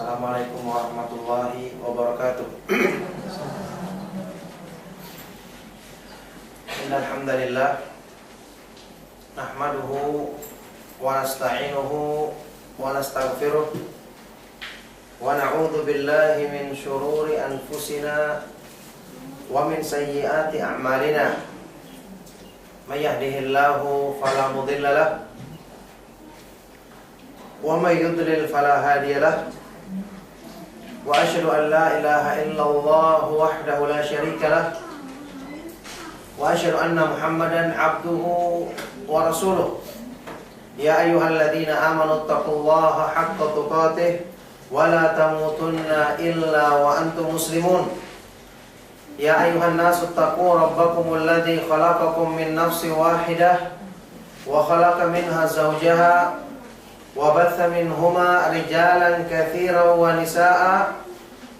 Assalamualaikum warahmatullahi wabarakatuh. Innal hamdalillah nahmaduhu wa nasta'inuhu wa nastaghfiruh wa na'udzu billahi min shururi anfusina wa min sayyiati a'malina. May yahdihillahu fala mudilla lahu wa may yudlil fala hadiya lahu. Wa asyhadu an la ilaha illallah wahdahu la syarika lah. Wa asyhadu anna Muhammadan abduhu wa rasuluh. Ya ayyuhalladzina amanu taqullaha haqqa tuqatih wa la tamutunna illa wa antum muslimun. Ya ayyuhan nasu taqu rabbakumul ladzi khalaqakum min nafsin wahidah wa khalaqa minha zawjaha wa batha minhuma rijalan katsiran wa nisaa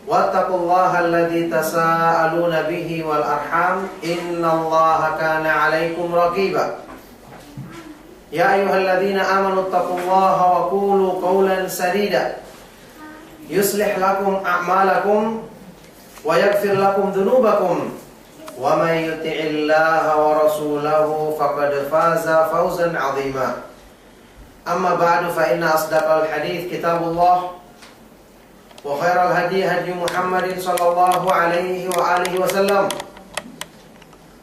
wattaqullaha alladzi tasaaluna bihi wal arham innallaha kana 'alaikum raqiba. Ya ayyuhalladzina amanu taqullaha wa qulu qawlan sadida yuslih lakum a'malakum wa yaghfir lakum dhunubakum wa may yuti'illaha wa rasulahu faqad faza fawzan 'azima. Amma ba'du fa inna asdaqal hadits kitabullah wa khairal hadi hadi Muhammadin sallallahu alaihi wa alihi wasallam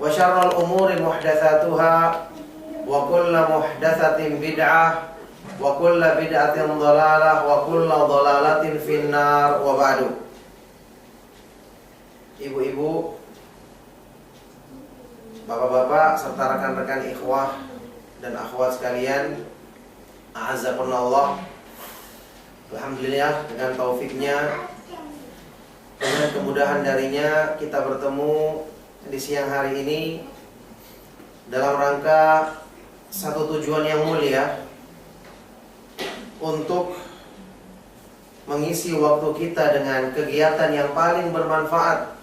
wa syarrul umuri muhdatsatuha wa kullu muhdatsatin bid'ah wa kullu bid'atin dhalalah wa kullu dhalalatin finnar wa ba'du. Ibu-ibu, bapak-bapak serta rekan-rekan ikhwah dan akhwat sekalian, a'azzakumullah. Alhamdulillah, dengan taufiknya, dengan kemudahan darinya, kita bertemu di siang hari ini dalam rangka satu tujuan yang mulia, untuk mengisi waktu kita dengan kegiatan yang paling bermanfaat,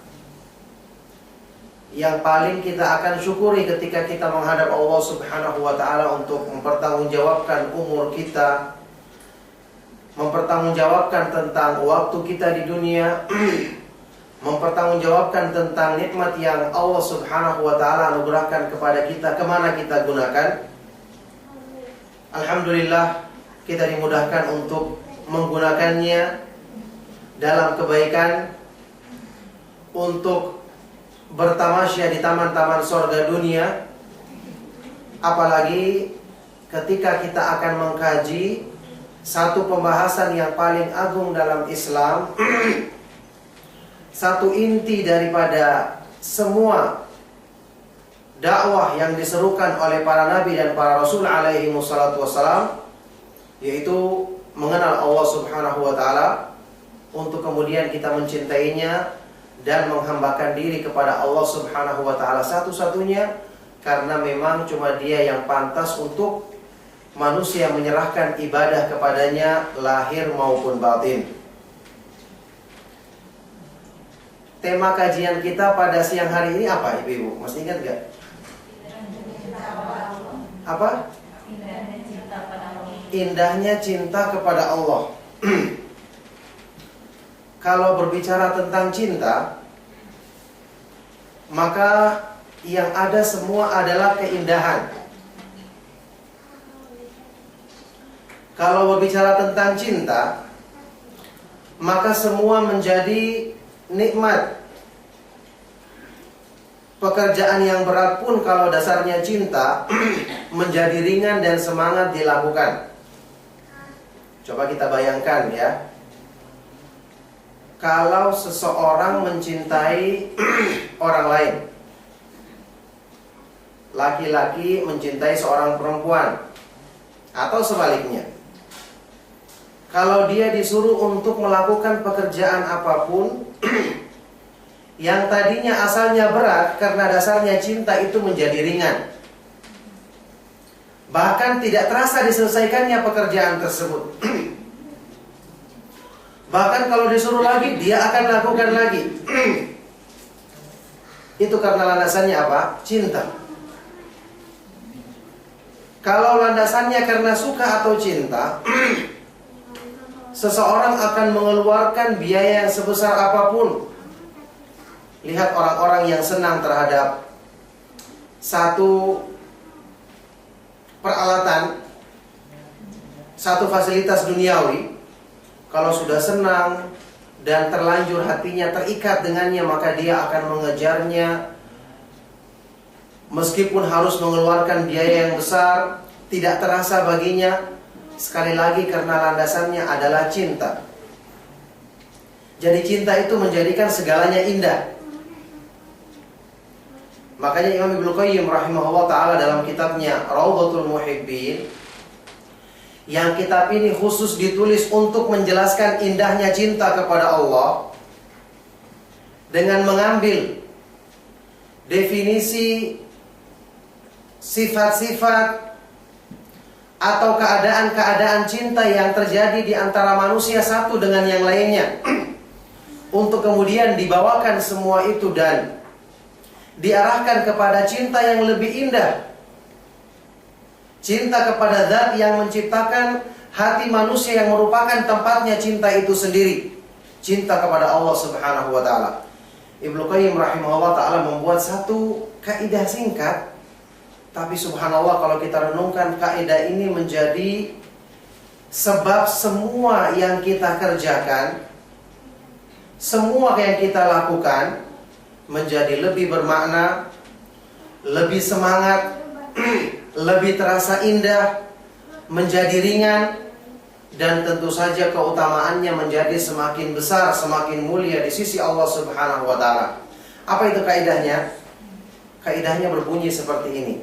yang paling kita akan syukuri ketika kita menghadap Allah Subhanahu wa ta'ala, untuk mempertanggungjawabkan umur kita, mempertanggungjawabkan tentang waktu kita di dunia, mempertanggungjawabkan tentang nikmat yang Allah Subhanahu wa ta'ala anugerahkan kepada kita, kemana kita gunakan. Alhamdulillah, kita dimudahkan untuk menggunakannya dalam kebaikan, untuk bertamasya di taman-taman surga dunia. Apalagi ketika kita akan mengkaji satu pembahasan yang paling agung dalam Islam, satu inti daripada semua dakwah yang diserukan oleh para nabi dan para rasul alaihi wassalatu wassalam, yaitu mengenal Allah Subhanahu wa ta'ala, untuk kemudian kita mencintainya dan menghambakan diri kepada Allah Subhanahu wa ta'ala satu-satunya, karena memang cuma Dia yang pantas untuk manusia menyerahkan ibadah kepadanya, lahir maupun batin. Tema kajian kita pada siang hari ini apa, ibu-ibu? Masih ingat gak? Apa? Indahnya cinta kepada Allah. Kalau berbicara tentang cinta, maka yang ada semua adalah keindahan. Kalau berbicara tentang cinta, maka semua menjadi nikmat. Pekerjaan yang berat pun kalau dasarnya cinta menjadi ringan dan semangat dilakukan. Coba kita bayangkan ya, kalau seseorang mencintai orang lain, laki-laki mencintai seorang perempuan, atau sebaliknya, kalau dia disuruh untuk melakukan pekerjaan apapun yang tadinya asalnya berat, karena dasarnya cinta itu menjadi ringan. Bahkan tidak terasa diselesaikannya pekerjaan tersebut. Bahkan kalau disuruh lagi, dia akan lakukan lagi. Itu karena landasannya apa? Cinta. Kalau landasannya karena suka atau cinta, seseorang akan mengeluarkan biaya yang sebesar apapun. Lihat orang-orang yang senang terhadap satu peralatan, satu fasilitas duniawi. Kalau sudah senang dan terlanjur hatinya terikat dengannya, maka dia akan mengejarnya meskipun harus mengeluarkan biaya yang besar. Tidak terasa baginya, sekali lagi karena landasannya adalah cinta. Jadi cinta itu menjadikan segalanya indah. Makanya Imam Ibnu Qayyim rahimahullah ta'ala dalam kitabnya Raudhatul Muhibbin, yang kitab ini khusus ditulis untuk menjelaskan indahnya cinta kepada Allah, dengan mengambil definisi sifat-sifat atau keadaan-keadaan cinta yang terjadi di antara manusia satu dengan yang lainnya, untuk kemudian dibawakan semua itu dan diarahkan kepada cinta yang lebih indah, cinta kepada zat yang menciptakan hati manusia, yang merupakan tempatnya cinta itu sendiri, cinta kepada Allah subhanahu wa ta'ala. Ibnu Qayyim rahimahullah ta'ala membuat satu kaidah singkat, tapi subhanallah kalau kita renungkan, kaidah ini menjadi sebab semua yang kita kerjakan, semua yang kita lakukan menjadi lebih bermakna, lebih semangat, lebih terasa indah, menjadi ringan, dan tentu saja keutamaannya menjadi semakin besar, semakin mulia di sisi Allah subhanahu wa ta'ala. Apa itu kaidahnya? Kaidahnya berbunyi seperti ini: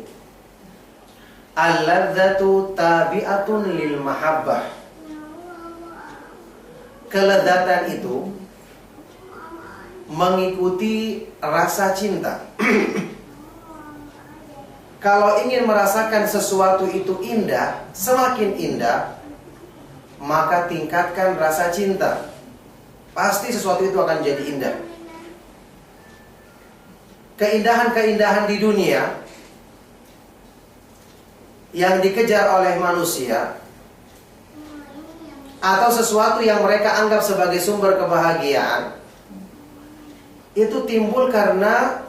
al-ladzatu tabi'atun lil mahabbah. Kelezatan itu mengikuti rasa cinta. Kalau ingin merasakan sesuatu itu indah, semakin indah, maka tingkatkan rasa cinta. Pasti sesuatu itu akan jadi indah. Keindahan-keindahan di dunia yang dikejar oleh manusia, atau sesuatu yang mereka anggap sebagai sumber kebahagiaan, itu timbul karena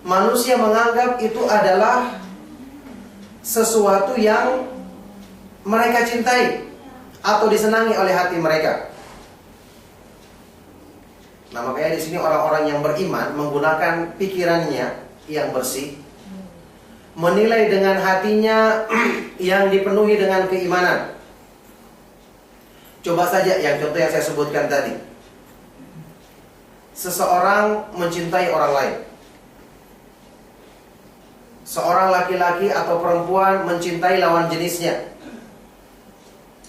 manusia menganggap itu adalah sesuatu yang mereka cintai atau disenangi oleh hati mereka. Nah, makanya di sini orang-orang yang beriman menggunakan pikirannya yang bersih, menilai dengan hatinya yang dipenuhi dengan keimanan. Coba saja yang contoh yang saya sebutkan tadi. Seseorang mencintai orang lain. Seorang laki-laki atau perempuan mencintai lawan jenisnya.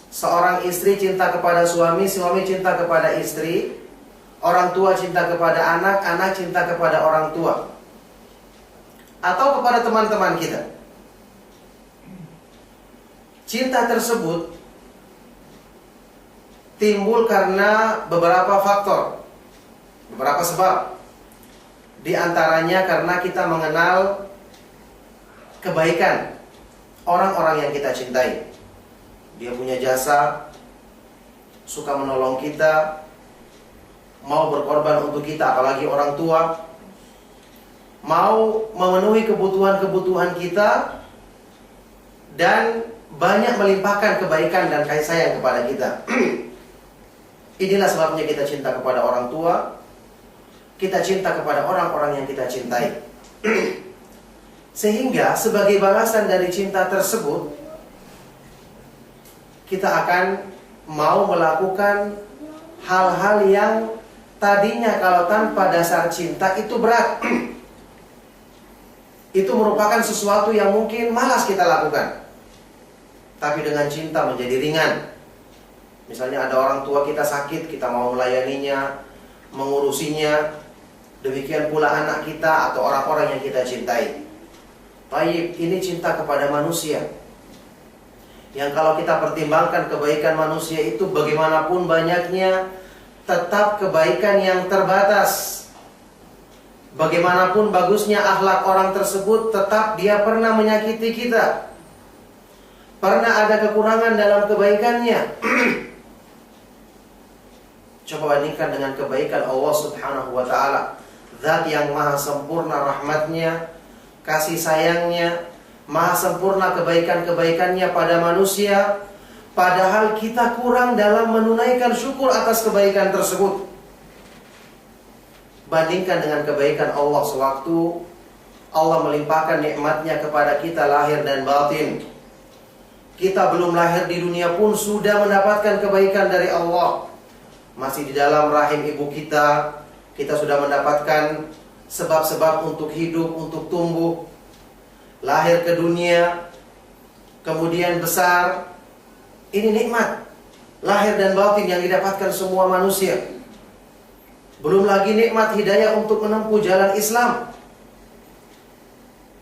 Seorang istri cinta kepada suami, suami cinta kepada istri, orang tua cinta kepada anak, anak cinta kepada orang tua, atau kepada teman-teman kita. Cinta tersebut timbul karena beberapa faktor, beberapa sebab. Di antaranya karena kita mengenal kebaikan orang-orang yang kita cintai. Dia punya jasa, suka menolong kita, mau berkorban untuk kita, apalagi orang tua, mau memenuhi kebutuhan-kebutuhan kita, dan banyak melimpahkan kebaikan dan kasih sayang kepada kita. Inilah sebabnya kita cinta kepada orang tua, kita cinta kepada orang-orang yang kita cintai. Sehingga sebagai balasan dari cinta tersebut, kita akan mau melakukan hal-hal yang tadinya kalau tanpa dasar cinta itu berat. Itu merupakan sesuatu yang mungkin malas kita lakukan, tapi dengan cinta menjadi ringan. Misalnya ada orang tua kita sakit, kita mau melayaninya, mengurusinya. Demikian pula anak kita atau orang-orang yang kita cintai. Baik, ini cinta kepada manusia, yang kalau kita pertimbangkan kebaikan manusia itu bagaimanapun banyaknya, tetap kebaikan yang terbatas. Bagaimanapun bagusnya akhlak orang tersebut, tetap dia pernah menyakiti kita, pernah ada kekurangan dalam kebaikannya. Coba bandingkan dengan kebaikan Allah Subhanahu wa ta'ala, Zat yang maha sempurna rahmatnya, kasih sayangnya, maha sempurna kebaikan-kebaikannya pada manusia. Padahal kita kurang dalam menunaikan syukur atas kebaikan tersebut. Bandingkan dengan kebaikan Allah sewaktu Allah melimpahkan nikmatnya kepada kita lahir dan batin. Kita belum lahir di dunia pun sudah mendapatkan kebaikan dari Allah. Masih di dalam rahim ibu kita sudah mendapatkan sebab-sebab untuk hidup, untuk tumbuh. Lahir ke dunia, kemudian besar. Ini nikmat lahir dan batin yang didapatkan semua manusia. Belum lagi nikmat hidayah untuk menempuh jalan Islam.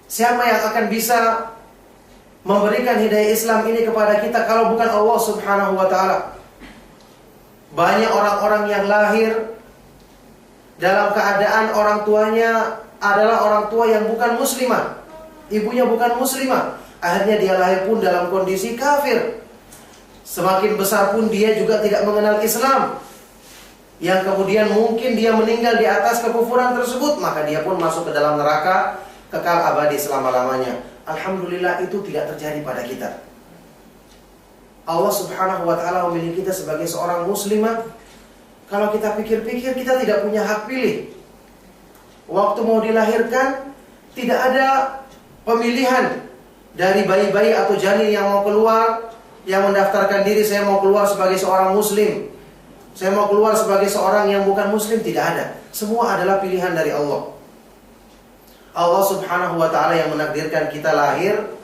Siapa yang akan bisa memberikan hidayah Islam ini kepada kita kalau bukan Allah Subhanahu wa ta'ala? Banyak orang-orang yang lahir dalam keadaan orang tuanya adalah orang tua yang bukan muslimah, ibunya bukan muslimah. Akhirnya dia lahir pun dalam kondisi kafir. Semakin besar pun dia juga tidak mengenal Islam, yang kemudian mungkin dia meninggal di atas kekufuran tersebut, maka dia pun masuk ke dalam neraka kekal abadi selama-lamanya. Alhamdulillah itu tidak terjadi pada kita. Allah Subhanahu wa ta'ala memilih kita sebagai seorang muslimah. Kalau kita pikir-pikir, kita tidak punya hak pilih. Waktu mau dilahirkan, tidak ada pemilihan dari bayi-bayi atau janin yang mau keluar, yang mendaftarkan diri, saya mau keluar sebagai seorang muslim, saya mau keluar sebagai seorang yang bukan muslim. Tidak ada. Semua adalah pilihan dari Allah. Allah Subhanahu wa ta'ala yang menakdirkan kita lahir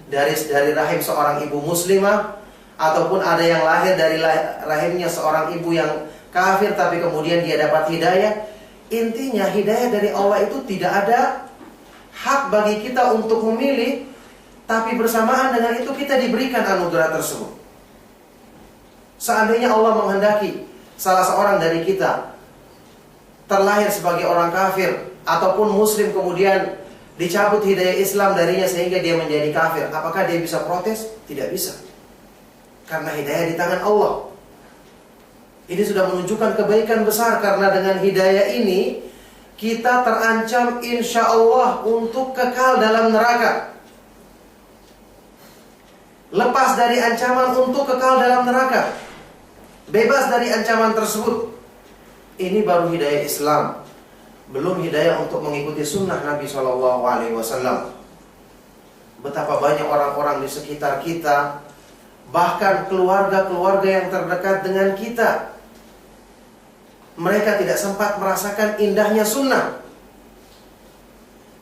dari rahim seorang ibu muslimah, ataupun ada yang lahir dari rahimnya seorang ibu yang kafir tapi kemudian dia dapat hidayah. Intinya hidayah dari Allah itu tidak ada hak bagi kita untuk memilih, tapi bersamaan dengan itu kita diberikan anugerah tersebut. Seandainya Allah menghendaki salah seorang dari kita terlahir sebagai orang kafir ataupun muslim, kemudian dicabut hidayah Islam darinya sehingga dia menjadi kafir, apakah dia bisa protes? Tidak bisa. Karena hidayah di tangan Allah. Ini sudah menunjukkan kebaikan besar, karena dengan hidayah ini kita terancam insya Allah untuk kekal dalam neraka. Lepas dari ancaman untuk kekal dalam neraka, bebas dari ancaman tersebut. Ini baru hidayah Islam. Belum hidayah untuk mengikuti sunnah Nabi SAW. Betapa banyak orang-orang di sekitar kita, bahkan keluarga-keluarga yang terdekat dengan kita, mereka tidak sempat merasakan indahnya sunnah,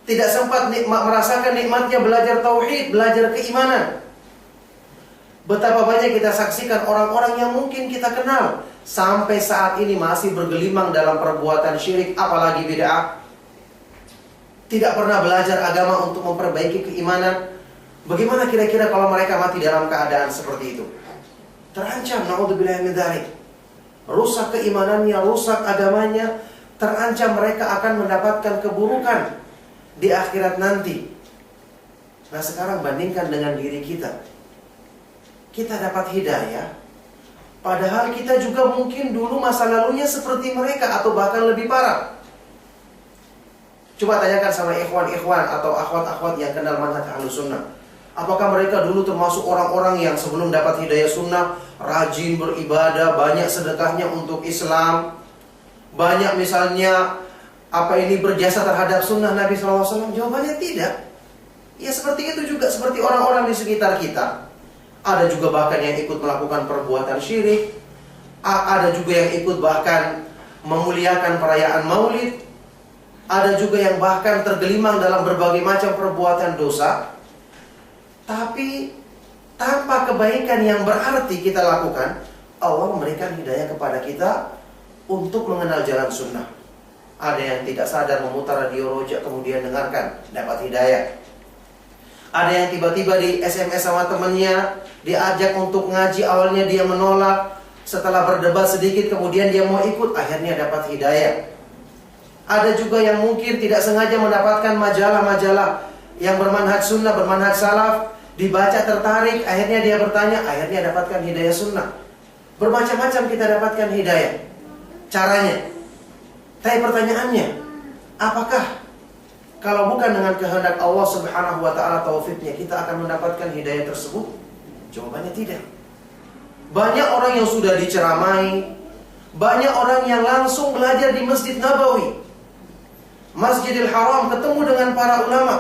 tidak sempat merasakan nikmatnya belajar tauhid, belajar keimanan. Betapa banyak kita saksikan orang-orang yang mungkin kita kenal sampai saat ini masih bergelimang dalam perbuatan syirik, apalagi bid'ah. Tidak pernah belajar agama untuk memperbaiki keimanan. Bagaimana kira-kira kalau mereka mati dalam keadaan seperti itu? Terancam, na'udzubillah min dzalik. Rusak keimanannya, rusak agamanya, terancam mereka akan mendapatkan keburukan di akhirat nanti. Nah sekarang bandingkan dengan diri kita. Kita dapat hidayah, padahal kita juga mungkin dulu masa lalunya seperti mereka atau bahkan lebih parah. Coba tanyakan sama ikhwan-ikhwan atau akhwat-akhwat yang kenal manhaj Ahlus Sunnah. Apakah mereka dulu termasuk orang-orang yang sebelum dapat hidayah sunnah rajin beribadah, banyak sedekahnya untuk Islam, banyak misalnya berjasa terhadap sunnah Nabi SAW? Jawabannya tidak. Ya seperti itu juga, seperti orang-orang di sekitar kita. Ada juga bahkan yang ikut melakukan perbuatan syirik. Ada juga yang ikut bahkan memuliakan perayaan maulid. Ada juga yang bahkan tergelimang dalam berbagai macam perbuatan dosa. Tapi tanpa kebaikan yang berarti kita lakukan, Allah memberikan hidayah kepada kita untuk mengenal jalan sunnah. Ada yang tidak sadar memutar radio rojak kemudian dengarkan, dapat hidayah. Ada yang tiba-tiba di SMS sama temannya, diajak untuk ngaji, awalnya dia menolak, setelah berdebat sedikit kemudian dia mau ikut, akhirnya dapat hidayah. Ada juga yang mungkin tidak sengaja mendapatkan majalah-majalah yang bermanhaj sunnah, bermanhaj salaf, dibaca tertarik, akhirnya dia bertanya, akhirnya dapatkan hidayah sunnah. Bermacam-macam kita dapatkan hidayah. caranya. Tapi pertanyaannya, apakah kalau bukan dengan kehendak Allah Subhanahu wa ta'ala taufiknya, kita akan mendapatkan hidayah tersebut? Jawabannya tidak. Banyak orang yang sudah diceramai, banyak orang yang langsung belajar di Masjid Nabawi, Masjidil Haram, ketemu dengan para ulama,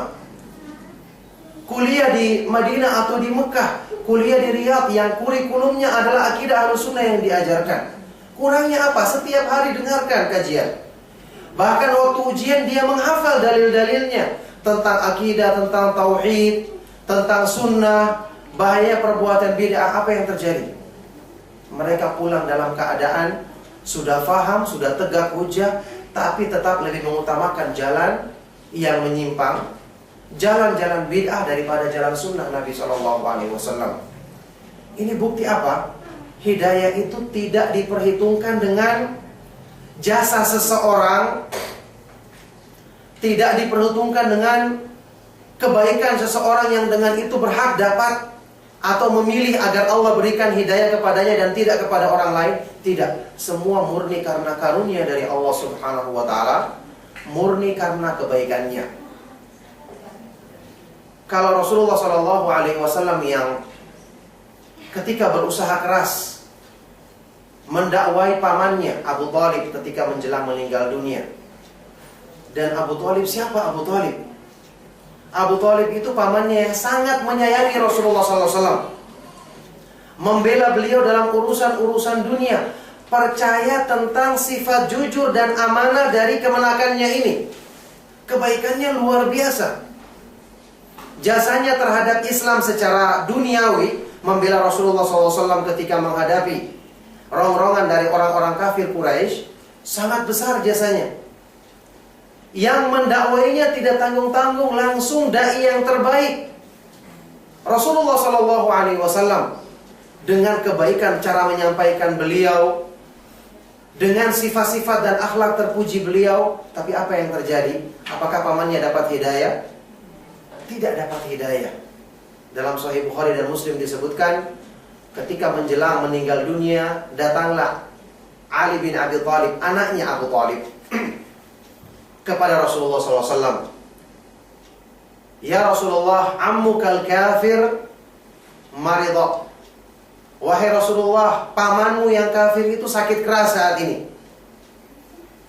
kuliah di Madinah atau di Mekah, kuliah di Riyadh yang kurikulumnya adalah akidah Ahlussunnah yang diajarkan. Kurangnya apa? Setiap hari dengarkan kajian. Bahkan waktu ujian dia menghafal dalil-dalilnya tentang akidah, tentang tauhid, tentang sunnah, bahaya perbuatan bid'ah. Apa yang terjadi? Mereka pulang dalam keadaan sudah faham, sudah tegak hujah, tapi tetap lebih mengutamakan jalan yang menyimpang, jalan-jalan bid'ah daripada jalan sunnah Nabi SAW. Ini bukti apa? Hidayah itu tidak diperhitungkan dengan jasa seseorang, tidak diperhitungkan dengan kebaikan seseorang yang dengan itu berhak dapat atau memilih agar Allah berikan hidayah kepadanya dan tidak kepada orang lain. Tidak, semua murni karena karunia dari Allah Subhanahu wa ta'ala, murni karena kebaikannya. Kalau Rasulullah SAW yang ketika berusaha keras mendakwai pamannya Abu Thalib ketika menjelang meninggal dunia. Dan Abu Thalib, siapa Abu Thalib? Abu Thalib itu pamannya yang sangat menyayangi Rasulullah SAW, membela beliau dalam urusan-urusan dunia, percaya tentang sifat jujur dan amanah dari kemenakannya ini. Kebaikannya luar biasa. Jasanya terhadap Islam secara duniawi, membela Rasulullah SAW ketika menghadapi rongrongan dari orang-orang kafir Quraisy, sangat besar jasanya. Yang mendakwainya tidak tanggung-tanggung, langsung dai yang terbaik. Rasulullah SAW dengan kebaikan cara menyampaikan beliau, dengan sifat-sifat dan akhlak terpuji beliau. Tapi apa yang terjadi? Apakah pamannya dapat hidayah? Tidak dapat hidayah. Dalam Sahih Bukhari dan Muslim disebutkan, ketika menjelang meninggal dunia, datanglah Ali bin Abi Thalib, anaknya Abu Thalib, kepada Rasulullah SAW. Ya Rasulullah, ammukal kafir maridha. Wahai Rasulullah, pamanmu yang kafir itu sakit keras saat ini.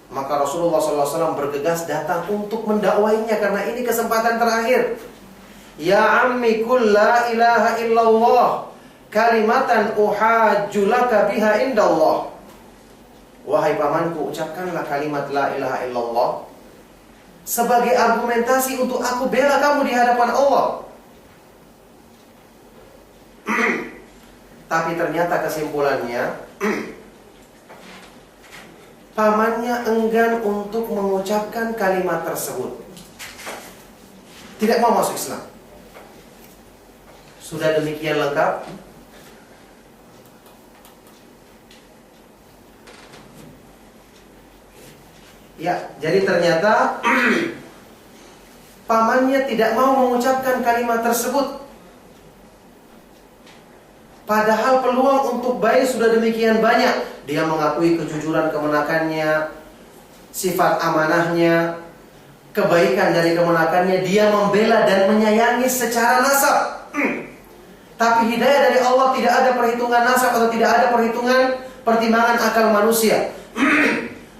Maka Rasulullah SAW bergegas datang untuk mendakwainya, karena ini kesempatan terakhir. Ya ammi kul la ilaha illallah kalimatan uhajju laka biha indallah. Wahai pamanku, ucapkanlah kalimat la ilaha illallah sebagai argumentasi untuk aku bela kamu di hadapan Allah. Tapi ternyata kesimpulannya, pamannya enggan untuk mengucapkan kalimat tersebut. Tidak mau masuk Islam. Sudah demikian lengkap, ya, jadi ternyata pamannya tidak mau mengucapkan kalimat tersebut. Padahal peluang untuk baik sudah demikian banyak. Dia mengakui kejujuran kemenakannya, sifat amanahnya, kebaikan dari kemenakannya. Dia membela dan menyayangi secara nasab. Tapi hidayah dari Allah tidak ada perhitungan nasab atau tidak ada perhitungan pertimbangan akal manusia.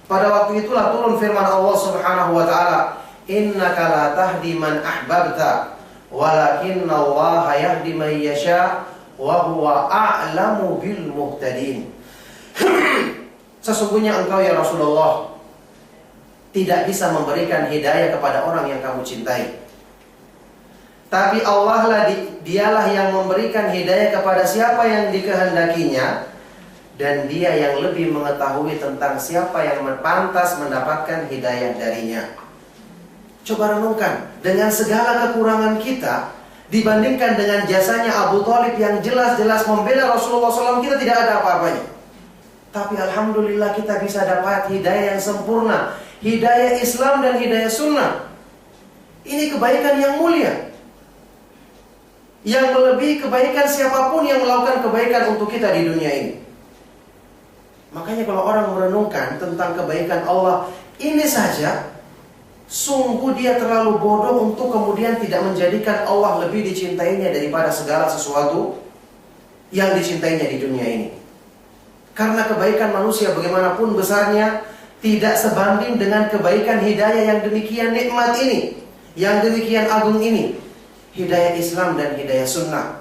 Pada waktu itulah turun firman Allah Subhanahu wa ta'ala, innaka la tahdi man ahbabta walakinnallaha yahdi man yasha wa huwa a'lamu bil muhtadin. Sesungguhnya engkau ya Rasulullah tidak bisa memberikan hidayah kepada orang yang kamu cintai, tapi Allah lah dialah yang memberikan hidayah kepada siapa yang dikehendakinya, dan dia yang lebih mengetahui tentang siapa yang pantas mendapatkan hidayah darinya. Coba renungkan, dengan segala kekurangan kita, dibandingkan dengan jasanya Abu Thalib yang jelas-jelas membela Rasulullah SAW, kita tidak ada apa-apanya. Tapi Alhamdulillah kita bisa dapat hidayah yang sempurna, hidayah Islam dan hidayah sunnah. Ini kebaikan yang mulia, yang melebihi kebaikan siapapun yang melakukan kebaikan untuk kita di dunia ini. Makanya kalau orang merenungkan tentang kebaikan Allah ini saja, sungguh dia terlalu bodoh untuk kemudian tidak menjadikan Allah lebih dicintainya daripada segala sesuatu yang dicintainya di dunia ini. Karena kebaikan manusia bagaimanapun besarnya tidak sebanding dengan kebaikan hidayah yang demikian nikmat ini, yang demikian agung ini, hidayah Islam dan hidayah sunnah.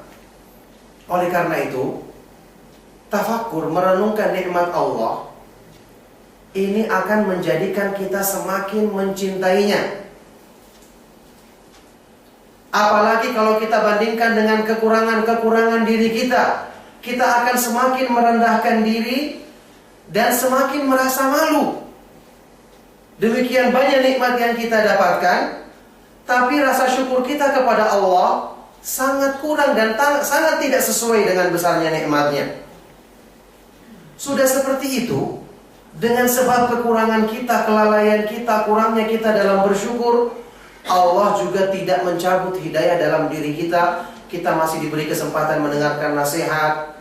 Oleh karena itu, tafakkur, merenungkan nikmat Allah ini akan menjadikan kita semakin mencintainya. Apalagi kalau kita bandingkan dengan kekurangan-kekurangan diri kita, kita akan semakin merendahkan diri dan semakin merasa malu. Demikian banyak nikmat yang kita dapatkan, tapi rasa syukur kita kepada Allah sangat kurang dan sangat tidak sesuai dengan besarnya nikmatnya. Sudah seperti itu, dengan sebab kekurangan kita, kelalaian kita, kurangnya kita dalam bersyukur, Allah juga tidak mencabut hidayah dalam diri kita. Kita masih diberi kesempatan mendengarkan nasihat,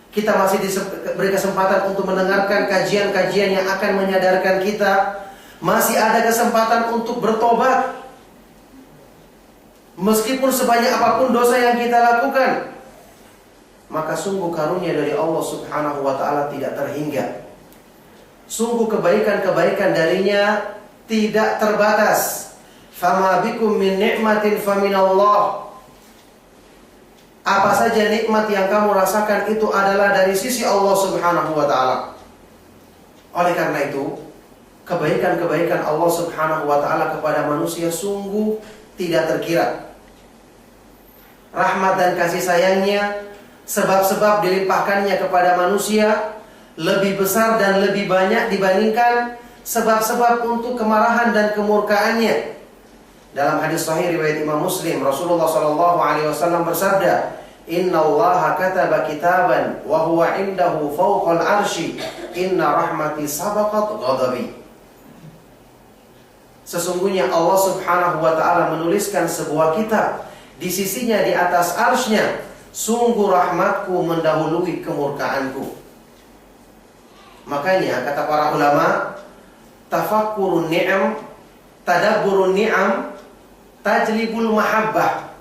kita masih diberi kesempatan untuk mendengarkan kajian-kajian yang akan menyadarkan kita, masih ada kesempatan untuk bertobat meskipun sebanyak apapun dosa yang kita lakukan. Maka sungguh karunia dari Allah Subhanahu wa ta'ala tidak terhingga. Sungguh kebaikan-kebaikan darinya tidak terbatas. Fama bikum min ni'matin faminallah. Apa saja nikmat yang kamu rasakan itu adalah dari sisi Allah Subhanahu wa ta'ala. Oleh karena itu, kebaikan-kebaikan Allah Subhanahu wa ta'ala kepada manusia sungguh tidak terkira. Rahmat dan kasih sayangnya, sebab-sebab dilimpahkannya kepada manusia lebih besar dan lebih banyak dibandingkan sebab-sebab untuk kemarahan dan kemurkaannya. Dalam hadis sahih riwayat Imam Muslim, Rasulullah SAW bersabda, Inna Allah kataba kitaban wa huwa indahu fawqal arsy, inna rahmati sabaqat ghadabi. Sesungguhnya Allah Subhanahu wa ta'ala menuliskan sebuah kitab, di sisinya di atas arsy-Nya, sungguh rahmatku mendahului kemurkaanku. Makanya kata para ulama, tafakkurun ni'am, tadabburun ni'am, tajlibul mahabbah.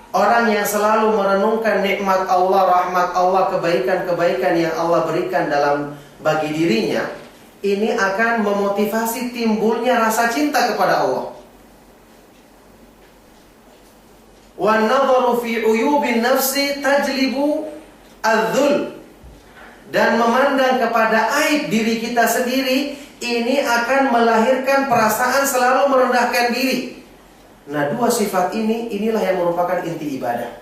Orang yang selalu merenungkan nikmat Allah, rahmat Allah, kebaikan-kebaikan yang Allah berikan bagi dirinya, ini akan memotivasi timbulnya rasa cinta kepada Allah. Wan nadharu fi uyubin nafsi tajlibu adzul. Dan memandang kepada aib diri kita sendiri, ini akan melahirkan perasaan selalu merendahkan diri. Nah, dua sifat inilah yang merupakan inti ibadah.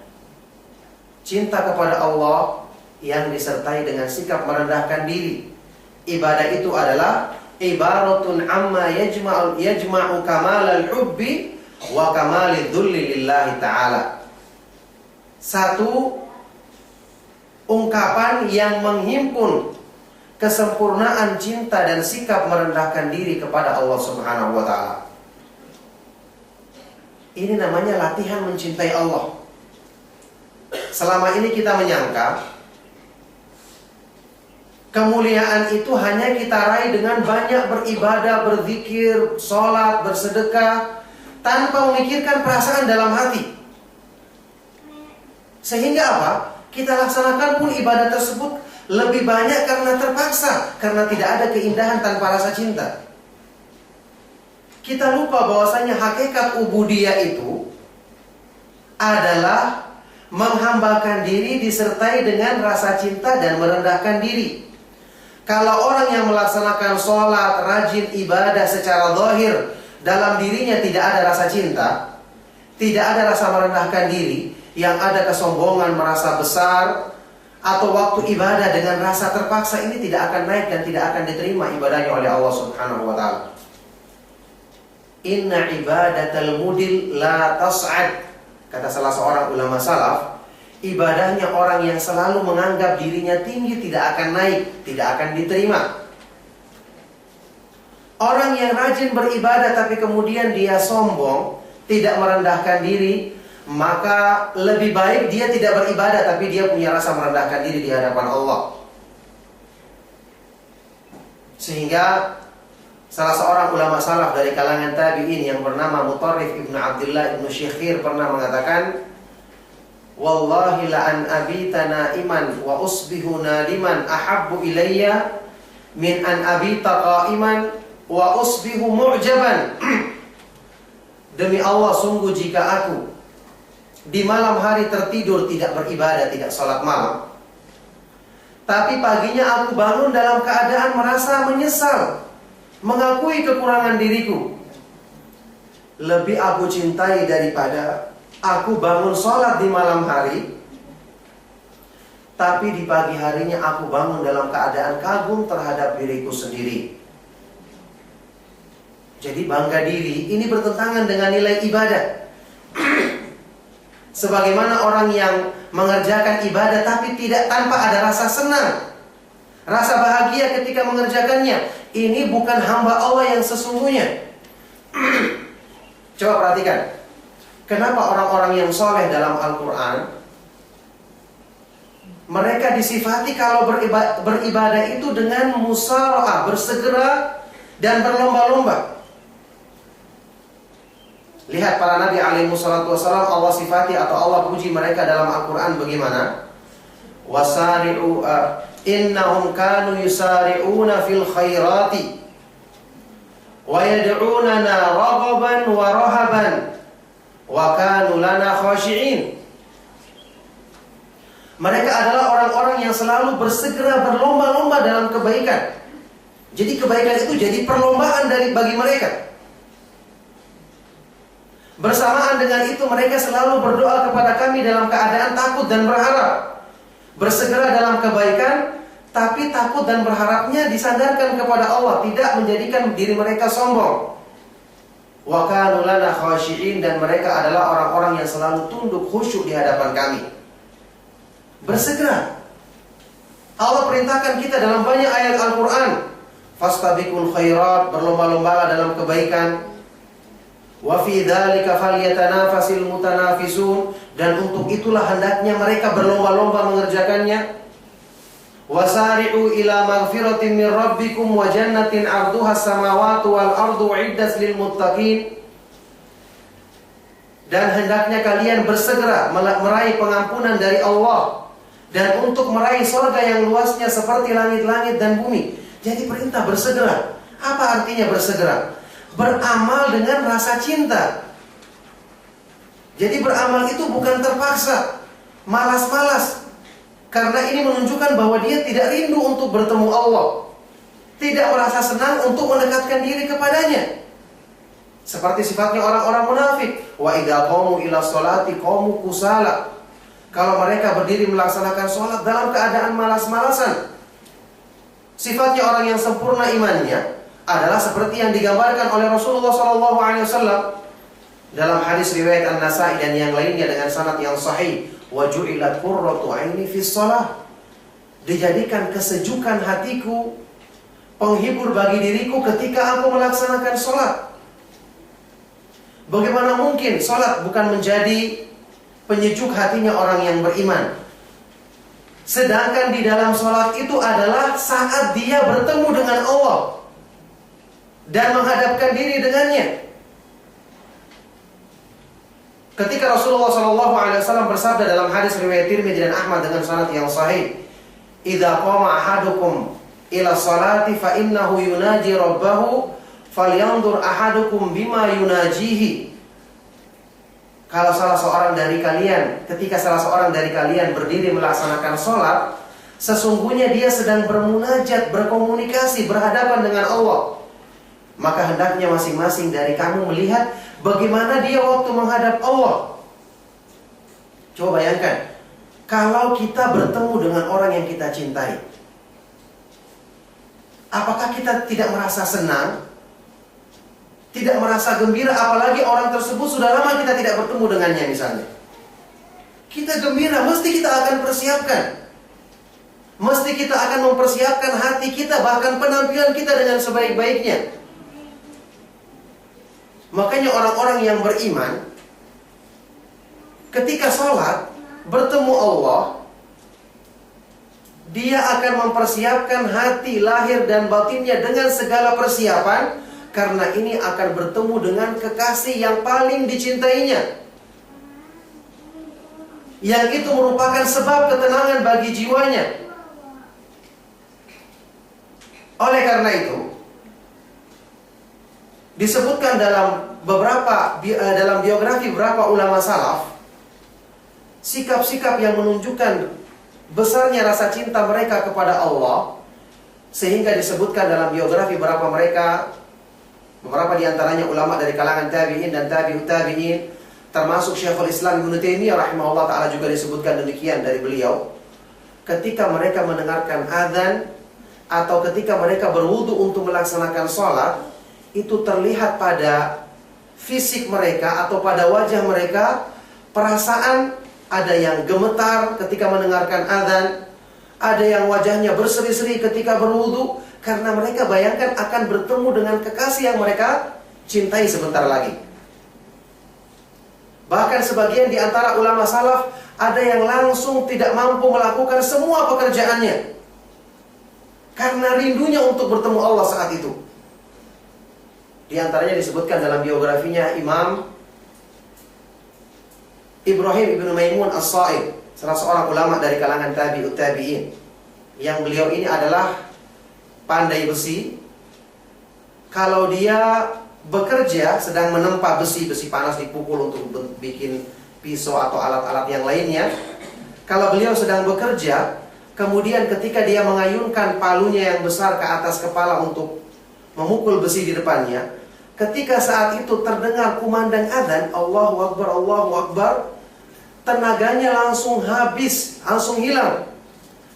Cinta kepada Allah yang disertai dengan sikap merendahkan diri. Ibadah itu adalah ibaratun amma yajma'u kamalal hubbi wa kamalid dhulli lillahi ta'ala. Satu ungkapan yang menghimpun kesempurnaan cinta dan sikap merendahkan diri kepada Allah Subhanahu wa ta'ala. Ini namanya latihan mencintai Allah. Selama ini kita menyangka kemuliaan itu hanya kita raih dengan banyak beribadah, berzikir, sholat, bersedekah, tanpa memikirkan perasaan dalam hati. Sehingga apa? Kita laksanakan pun ibadah tersebut lebih banyak karena terpaksa, karena tidak ada keindahan tanpa rasa cinta. Kita lupa bahwasanya hakikat ubudiyah itu adalah menghambakan diri disertai dengan rasa cinta dan merendahkan diri. Kalau orang yang melaksanakan sholat, rajin ibadah secara zahir, dalam dirinya tidak ada rasa cinta, tidak ada rasa merendahkan diri, yang ada kesombongan, merasa besar, atau waktu ibadah dengan rasa terpaksa, ini tidak akan naik dan tidak akan diterima ibadahnya oleh Allah Subhanahu wa ta'ala. Inna ibadatal mudil la tas'ad. Kata salah seorang ulama salaf, ibadahnya orang yang selalu menganggap dirinya tinggi tidak akan naik, tidak akan diterima. Orang yang rajin beribadah tapi kemudian dia sombong, tidak merendahkan diri, maka lebih baik dia tidak beribadah tapi dia punya rasa merendahkan diri di hadapan Allah. Sehingga salah seorang ulama salaf dari kalangan tabi'in yang bernama Mutarrif ibnu Abdullah ibnu Syikhir pernah mengatakan, wallahi la an abita na'iman wa usbihu nadiman ahabbu ilayya min an abita qa'iman wa usbihu mu'jaban. Demi Allah, sungguh jika aku di malam hari tertidur tidak beribadah, tidak salat malam, tapi paginya aku bangun dalam keadaan merasa menyesal, mengakui kekurangan diriku, lebih aku cintai daripada aku bangun sholat di malam hari, tapi di pagi harinya aku bangun dalam keadaan kagum terhadap diriku sendiri. Jadi bangga diri ini bertentangan dengan nilai ibadah. Sebagaimana orang yang mengerjakan ibadah tapi tidak tanpa ada rasa senang, rasa bahagia ketika mengerjakannya, ini bukan hamba Allah yang sesungguhnya. Coba perhatikan, kenapa orang-orang yang soleh dalam Al-Quran mereka disifati kalau beribadah itu dengan musara'ah, bersegera dan berlomba-lomba. Lihat para nabi alaihi wassalatu wassalam, Allah sifati atau Allah puji mereka dalam Al-Quran bagaimana? Wasari'u innahum kanu yusari'una fil khairati wa yad'unana raghaban wa rahaban wa kanu lana khashi'in. Mereka adalah orang-orang yang selalu bersegera berlomba-lomba dalam kebaikan. Jadi kebaikan itu jadi perlombaan bagi mereka. Bersamaan dengan itu mereka selalu berdoa kepada kami dalam keadaan takut dan berharap. Bersegera dalam kebaikan, tapi takut dan berharapnya disandarkan kepada Allah, tidak menjadikan diri mereka sombong. Wa kanu lana khashi'in, dan mereka adalah orang-orang yang selalu tunduk khusyuk di hadapan kami. Bersegera. Allah perintahkan kita dalam banyak ayat Al-Quran, fastabiqul khairat, berlomba-lombalah dalam kebaikan. Wa fi dzalika falyatanafasil mutanafisun, dan untuk itulah hendaknya mereka berlomba-lomba mengerjakannya. Wasari'u ila maghfiratin min rabbikum wa jannatin 'arduha as-samawati wal ardu 'iddat lil muttaqin. Dan hendaknya kalian bersegera meraih pengampunan dari Allah, dan untuk meraih surga yang luasnya seperti langit-langit dan bumi. Jadi perintah bersegera. Apa artinya bersegera? Beramal dengan rasa cinta. Jadi beramal itu bukan terpaksa, malas-malas, karena ini menunjukkan bahwa dia tidak rindu untuk bertemu Allah, tidak merasa senang untuk mendekatkan diri kepadanya. Seperti sifatnya orang-orang munafik. Wa idza qamu ila sholati qamu kusala. Kalau mereka berdiri melaksanakan sholat dalam keadaan malas-malasan. Sifatnya orang yang sempurna imannya adalah seperti yang digambarkan oleh Rasulullah SAW dalam hadis riwayat An-Nasai dan yang lainnya dengan sanad yang sahih. Wa ju'ilat qurratu 'aini fis shalah. Dijadikan kesejukan hatiku, penghibur bagi diriku ketika aku melaksanakan sholat. Bagaimana mungkin sholat bukan menjadi penyejuk hatinya orang yang beriman? Sedangkan di dalam sholat itu adalah saat dia bertemu dengan Allah dan menghadapkan diri dengannya. Ketika Rasulullah SAW bersabda dalam hadis riwayat Tirmidzi dan Ahmad dengan sanad yang sahih, "Idza qama ahadukum ila sholati fa innahu yunaji rabbahu falyanzur ahadukum bima yunajihi." Kalau ketika salah seorang dari kalian berdiri melaksanakan sholat, sesungguhnya dia sedang bermunajat, berkomunikasi, berhadapan dengan Allah. Maka hendaknya masing-masing dari kamu melihat bagaimana dia waktu menghadap Allah. Coba bayangkan, kalau kita bertemu dengan orang yang kita cintai, apakah kita tidak merasa senang? Tidak merasa gembira? Apalagi orang tersebut sudah lama kita tidak bertemu dengannya misalnya. Kita gembira, mesti kita akan persiapkan. Mesti kita akan mempersiapkan hati kita, bahkan penampilan kita dengan sebaik-baiknya. Makanya orang-orang yang beriman ketika sholat bertemu Allah, dia akan mempersiapkan hati, lahir dan batinnya dengan segala persiapan, karena ini akan bertemu dengan kekasih yang paling dicintainya, yang itu merupakan sebab ketenangan bagi jiwanya. Oleh karena itu, disebutkan dalam biografi beberapa ulama salaf, sikap-sikap yang menunjukkan besarnya rasa cinta mereka kepada Allah, sehingga disebutkan dalam biografi beberapa diantaranya ulama dari kalangan tabi'in dan tabi'ut tabi'in, termasuk Syekhul Islam Ibnu Taimiyah rahimahullah ta'ala juga disebutkan demikian dari beliau. Ketika mereka mendengarkan azan atau ketika mereka berwudu untuk melaksanakan sholat, itu terlihat pada fisik mereka atau pada wajah mereka perasaan, ada yang gemetar ketika mendengarkan azan, ada yang wajahnya berseri-seri ketika berwudu, karena mereka bayangkan akan bertemu dengan kekasih yang mereka cintai sebentar lagi. Bahkan sebagian di antara ulama salaf ada yang langsung tidak mampu melakukan semua pekerjaannya karena rindunya untuk bertemu Allah saat itu. Di antaranya disebutkan dalam biografinya Imam Ibrahim ibnu Maimun As-Sa'ib, salah seorang ulama dari kalangan tabi'ut tabi'in, yang beliau ini adalah pandai besi. Kalau dia bekerja, sedang menempa besi panas dipukul untuk bikin pisau atau alat-alat yang lainnya, kalau beliau sedang bekerja, kemudian ketika dia mengayunkan palunya yang besar ke atas kepala untuk memukul besi di depannya, ketika saat itu terdengar kumandang adzan, Allahu Akbar, Allahu Akbar, tenaganya langsung habis, langsung hilang.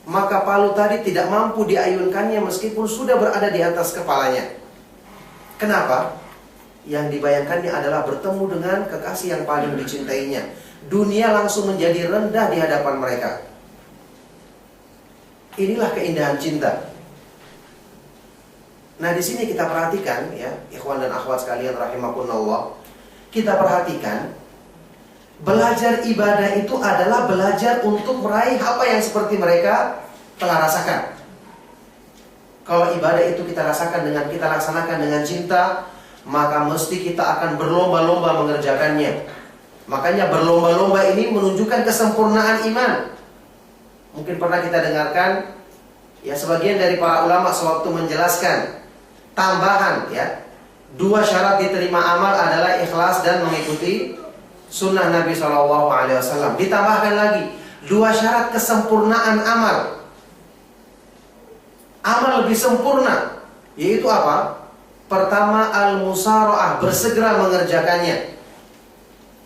Maka palu tadi tidak mampu diayunkannya meskipun sudah berada di atas kepalanya. Kenapa? Yang dibayangkannya adalah bertemu dengan kekasih yang paling dicintainya. Dunia langsung menjadi rendah di hadapan mereka. Inilah keindahan cinta. Nah, di sini kita perhatikan ya, ikhwan dan akhwat sekalian rahimakumullah. Kita perhatikan, belajar ibadah itu adalah belajar untuk meraih apa yang seperti mereka telah rasakan. Kalau ibadah itu kita rasakan dengan kita laksanakan dengan cinta, maka mesti kita akan berlomba-lomba mengerjakannya. Makanya berlomba-lomba ini menunjukkan kesempurnaan iman. Mungkin pernah kita dengarkan ya, sebagian dari para ulama sewaktu menjelaskan tambahan ya, 2 syarat diterima amal adalah ikhlas dan mengikuti sunnah Nabi SAW. Ditambahkan lagi 2 syarat kesempurnaan amal. Amal lebih sempurna, yaitu apa? Pertama, al-musara'ah, bersegera mengerjakannya.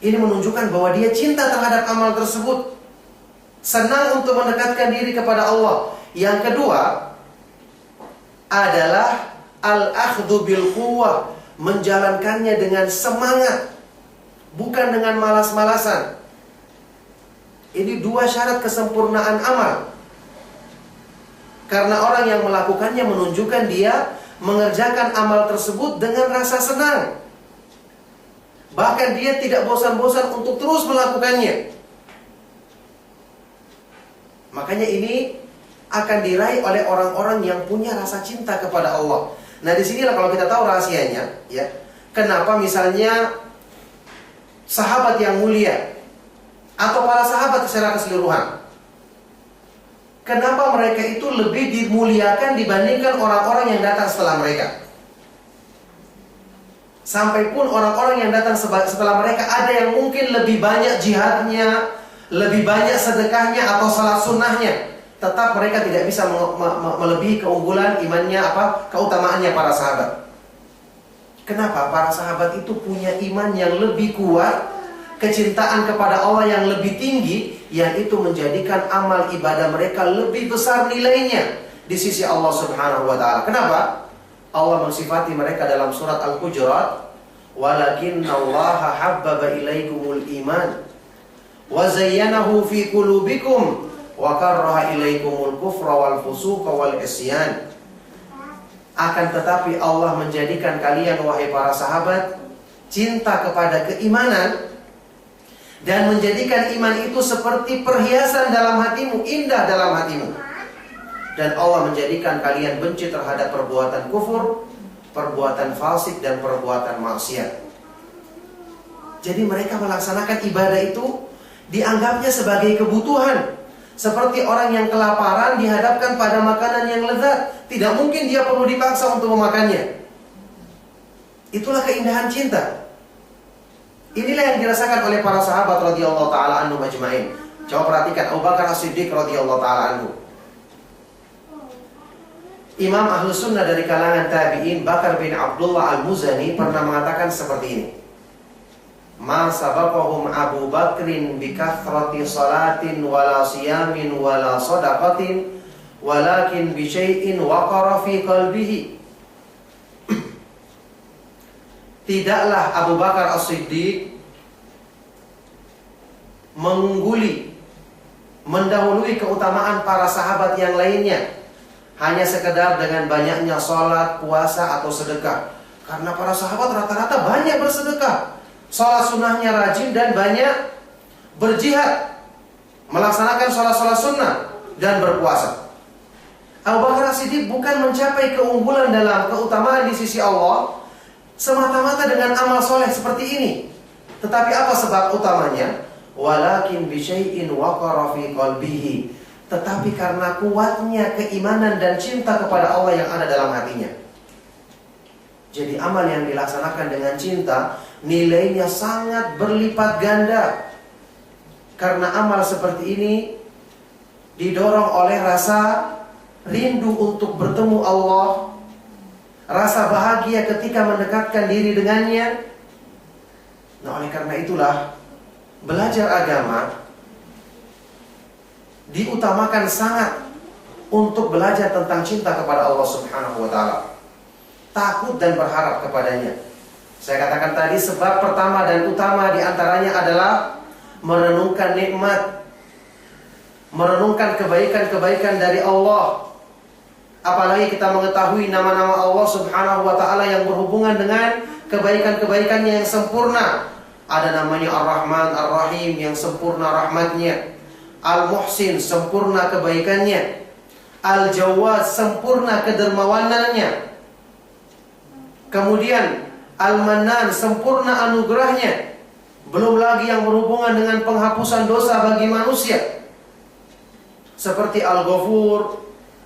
Ini menunjukkan bahwa dia cinta terhadap amal tersebut, senang untuk mendekatkan diri kepada Allah. Yang kedua adalah al-akhdhu bil quwwah, menjalankannya dengan semangat, bukan dengan malas-malasan. Ini 2 syarat kesempurnaan amal. Karena orang yang melakukannya menunjukkan dia mengerjakan amal tersebut dengan rasa senang. Bahkan dia tidak bosan-bosan untuk terus melakukannya. Makanya ini akan diraih oleh orang-orang yang punya rasa cinta kepada Allah. Nah, disinilah kalau kita tahu rahasianya ya, kenapa misalnya sahabat yang mulia atau para sahabat secara keseluruhan, kenapa mereka itu lebih dimuliakan dibandingkan orang-orang yang datang setelah mereka? Sampai pun orang-orang yang datang setelah mereka ada yang mungkin lebih banyak jihadnya, lebih banyak sedekahnya atau salat sunnahnya, tetap mereka tidak bisa melebihi keunggulan imannya, keutamaannya para sahabat. Kenapa? Para sahabat itu punya iman yang lebih kuat, kecintaan kepada Allah yang lebih tinggi, yang itu menjadikan amal ibadah mereka lebih besar nilainya di sisi Allah Subhanahu wa ta'ala. Kenapa? Allah mensifati mereka dalam surat Al-Hujurat, "Walakinnallaha habbaba ilaikumul iman wa zayyanahu fi qulubikum wa karraha ilaikumul kufra wal fusuqa wal isyan." Akan tetapi Allah menjadikan kalian, wahai para sahabat, cinta kepada keimanan dan menjadikan iman itu seperti perhiasan dalam hatimu, indah dalam hatimu. dan Allah menjadikan kalian benci terhadap perbuatan kufur, perbuatan fasik, dan perbuatan maksiat. Jadi mereka melaksanakan ibadah itu dianggapnya sebagai kebutuhan. Seperti orang yang kelaparan dihadapkan pada makanan yang lezat, tidak mungkin dia perlu dipaksa untuk memakannya. Itulah keindahan cinta. Inilah yang dirasakan oleh para sahabat radhiyallahu taala anhum ajma'in. Coba perhatikan Abu Bakar As-Siddiq radhiyallahu taala anhu. Imam Ahlus Sunnah dari kalangan tabi'in Bakar bin Abdullah Al-Muzani pernah mengatakan seperti ini. Ma sabaqahum Abu Bakrin bi kathrati salatin wala siyamin wala sadaqatin walakin bi syai'in waqara fi qalbihi. Tidaklah Abu Bakar As-Siddiq mengungguli, mendahului keutamaan para sahabat yang lainnya hanya sekedar dengan banyaknya sholat, puasa, atau sedekah. Karena para sahabat rata-rata banyak bersedekah, sholat sunnahnya rajin, dan banyak berjihad, melaksanakan sholat-sholat sunnah, dan berpuasa. Abu Bakar As-Siddiq bukan mencapai keunggulan dalam keutamaan di sisi Allah semata-mata dengan amal soleh seperti ini. Tetapi apa sebab utamanya? Walakin bisyai'in waqara fi qalbihi. Tetapi karena kuatnya keimanan dan cinta kepada Allah yang ada dalam hatinya. Jadi amal yang dilaksanakan dengan cinta nilainya sangat berlipat ganda. Karena amal seperti ini didorong oleh rasa rindu untuk bertemu Allah, rasa bahagia ketika mendekatkan diri dengannya. Nah, oleh karena itulah belajar agama diutamakan sangat untuk belajar tentang cinta kepada Allah Subhanahu wa ta'ala, takut dan berharap kepadanya. Saya katakan tadi, sebab pertama dan utama diantaranya adalah merenungkan nikmat, merenungkan kebaikan-kebaikan dari Allah. Apalagi kita mengetahui nama-nama Allah Subhanahu wa ta'ala yang berhubungan dengan kebaikan-kebaikannya yang sempurna. Ada namanya Ar-Rahman, Ar-Rahim, yang sempurna rahmatnya. Al-Muhsin, sempurna kebaikannya. Al-Jawad, sempurna kedermawanannya. Kemudian Al-Mannan, sempurna anugerahnya. Belum lagi yang berhubungan dengan penghapusan dosa bagi manusia, seperti Al-Ghafur,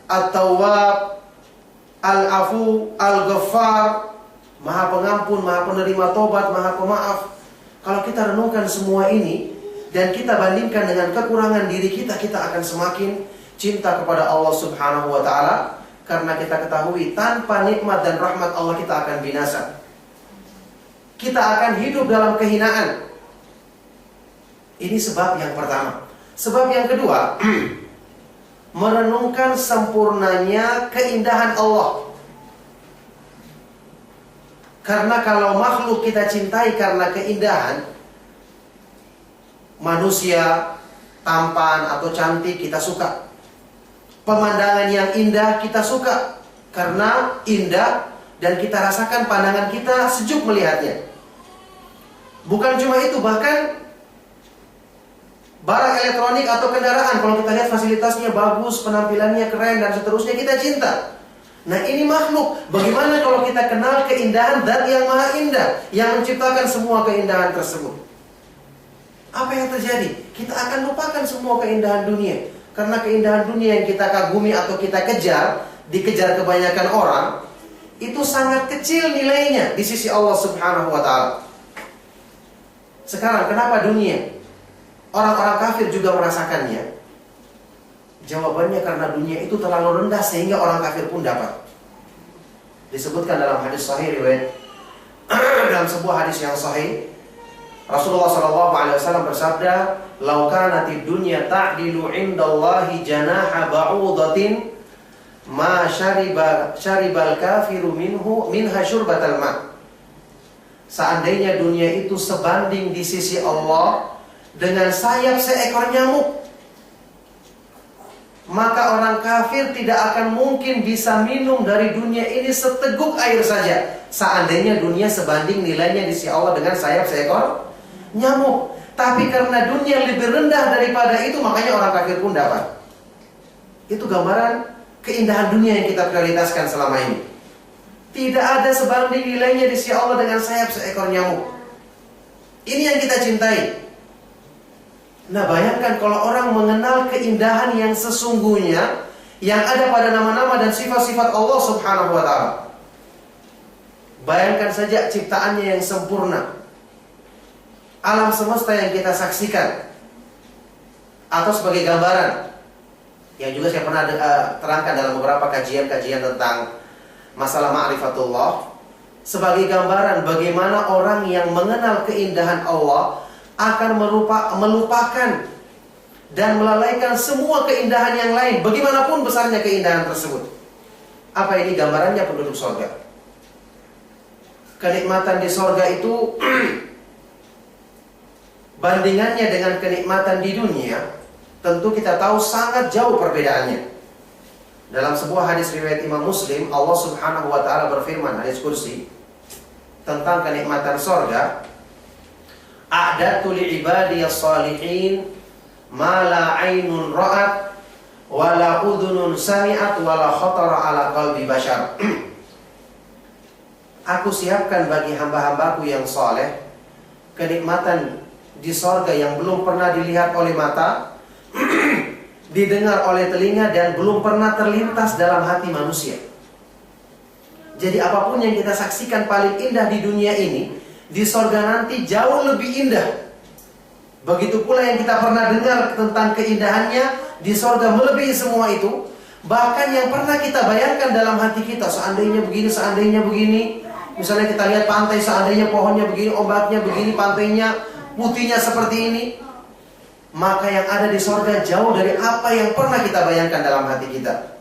At-Tawwab, Al-Afu, Al-Ghaffar, Maha Pengampun, Maha Penerima Tobat, Maha Pemaaf. Kalau kita renungkan semua ini dan kita bandingkan dengan kekurangan diri kita, kita akan semakin cinta kepada Allah Subhanahu wa ta'ala. Karena kita ketahui tanpa nikmat dan rahmat Allah kita akan binasa. Kita akan hidup dalam kehinaan. Ini sebab yang pertama. Sebab yang kedua, merenungkan sempurnanya keindahan Allah. Karena kalau makhluk kita cintai karena keindahan, manusia tampan atau cantik kita suka. Pemandangan yang indah kita suka karena indah dan kita rasakan pandangan kita sejuk melihatnya. Bukan cuma itu, bahkan barang elektronik atau kendaraan, kalau kita lihat fasilitasnya bagus, penampilannya keren dan seterusnya, kita cinta. Nah, ini makhluk. Bagaimana kalau kita kenal keindahan Zat yang Maha Indah yang menciptakan semua keindahan tersebut? Apa yang terjadi? Kita akan lupakan semua keindahan dunia. Karena keindahan dunia yang kita kagumi atau kita kejar, dikejar kebanyakan orang, itu sangat kecil nilainya di sisi Allah Subhanahu wa ta'ala. Sekarang kenapa dunia, orang-orang kafir juga merasakannya? Jawabannya karena dunia itu terlalu rendah sehingga orang kafir pun dapat. Disebutkan dalam hadis sahih riwayat dalam sebuah hadis yang sahih, Rasulullah SAW bersabda, "Lau kanatid dunya ta'dilu 'indallahi janaha ba'udatin ma syaribal kafiru minha syurbatal ma." Seandainya dunia itu sebanding di sisi Allah dengan sayap seekor nyamuk, maka orang kafir tidak akan mungkin bisa minum dari dunia ini seteguk air saja. Seandainya dunia sebanding nilainya di sisi Allah dengan sayap seekor nyamuk. Tapi karena dunia lebih rendah daripada itu, makanya orang kafir pun dapat. Itu gambaran keindahan dunia yang kita prioritaskan selama ini. Tidak ada sebanding nilainya di sisi Allah dengan sayap seekor nyamuk. Ini yang kita cintai. Nah, bayangkan kalau orang mengenal keindahan yang sesungguhnya yang ada pada nama-nama dan sifat-sifat Allah Subhanahu wa ta'ala. Bayangkan saja ciptaannya yang sempurna, alam semesta yang kita saksikan, atau sebagai gambaran yang juga saya pernah terangkan dalam beberapa kajian-kajian tentang masalah ma'rifatullah, sebagai gambaran bagaimana orang yang mengenal keindahan Allah akan melupakan dan melalaikan semua keindahan yang lain, bagaimanapun besarnya keindahan tersebut. Apa ini gambarannya penduduk surga? Kenikmatan di surga itu bandingannya dengan kenikmatan di dunia, tentu kita tahu sangat jauh perbedaannya. Dalam sebuah hadis riwayat Imam Muslim, Allah Subhanahu wa ta'ala berfirman, hadis kursi, tentang kenikmatan surga, a'datu li'ibadiyas salihin ma la 'ainun ra'at wa la udhunun sami'at wa la khatara 'ala qalbi bashar. Aku siapkan bagi hamba-hambaku yang saleh kenikmatan di surga yang belum pernah dilihat oleh mata, didengar oleh telinga, dan belum pernah terlintas dalam hati manusia. Jadi apapun yang kita saksikan paling indah di dunia ini, di surga nanti jauh lebih indah. Begitu pula yang kita pernah dengar tentang keindahannya, di surga melebihi semua itu. Bahkan yang pernah kita bayangkan dalam hati kita, seandainya begini. Misalnya kita lihat pantai, seandainya pohonnya begini, ombaknya begini, pantainya putihnya seperti ini. Maka yang ada di surga jauh dari apa yang pernah kita bayangkan dalam hati kita.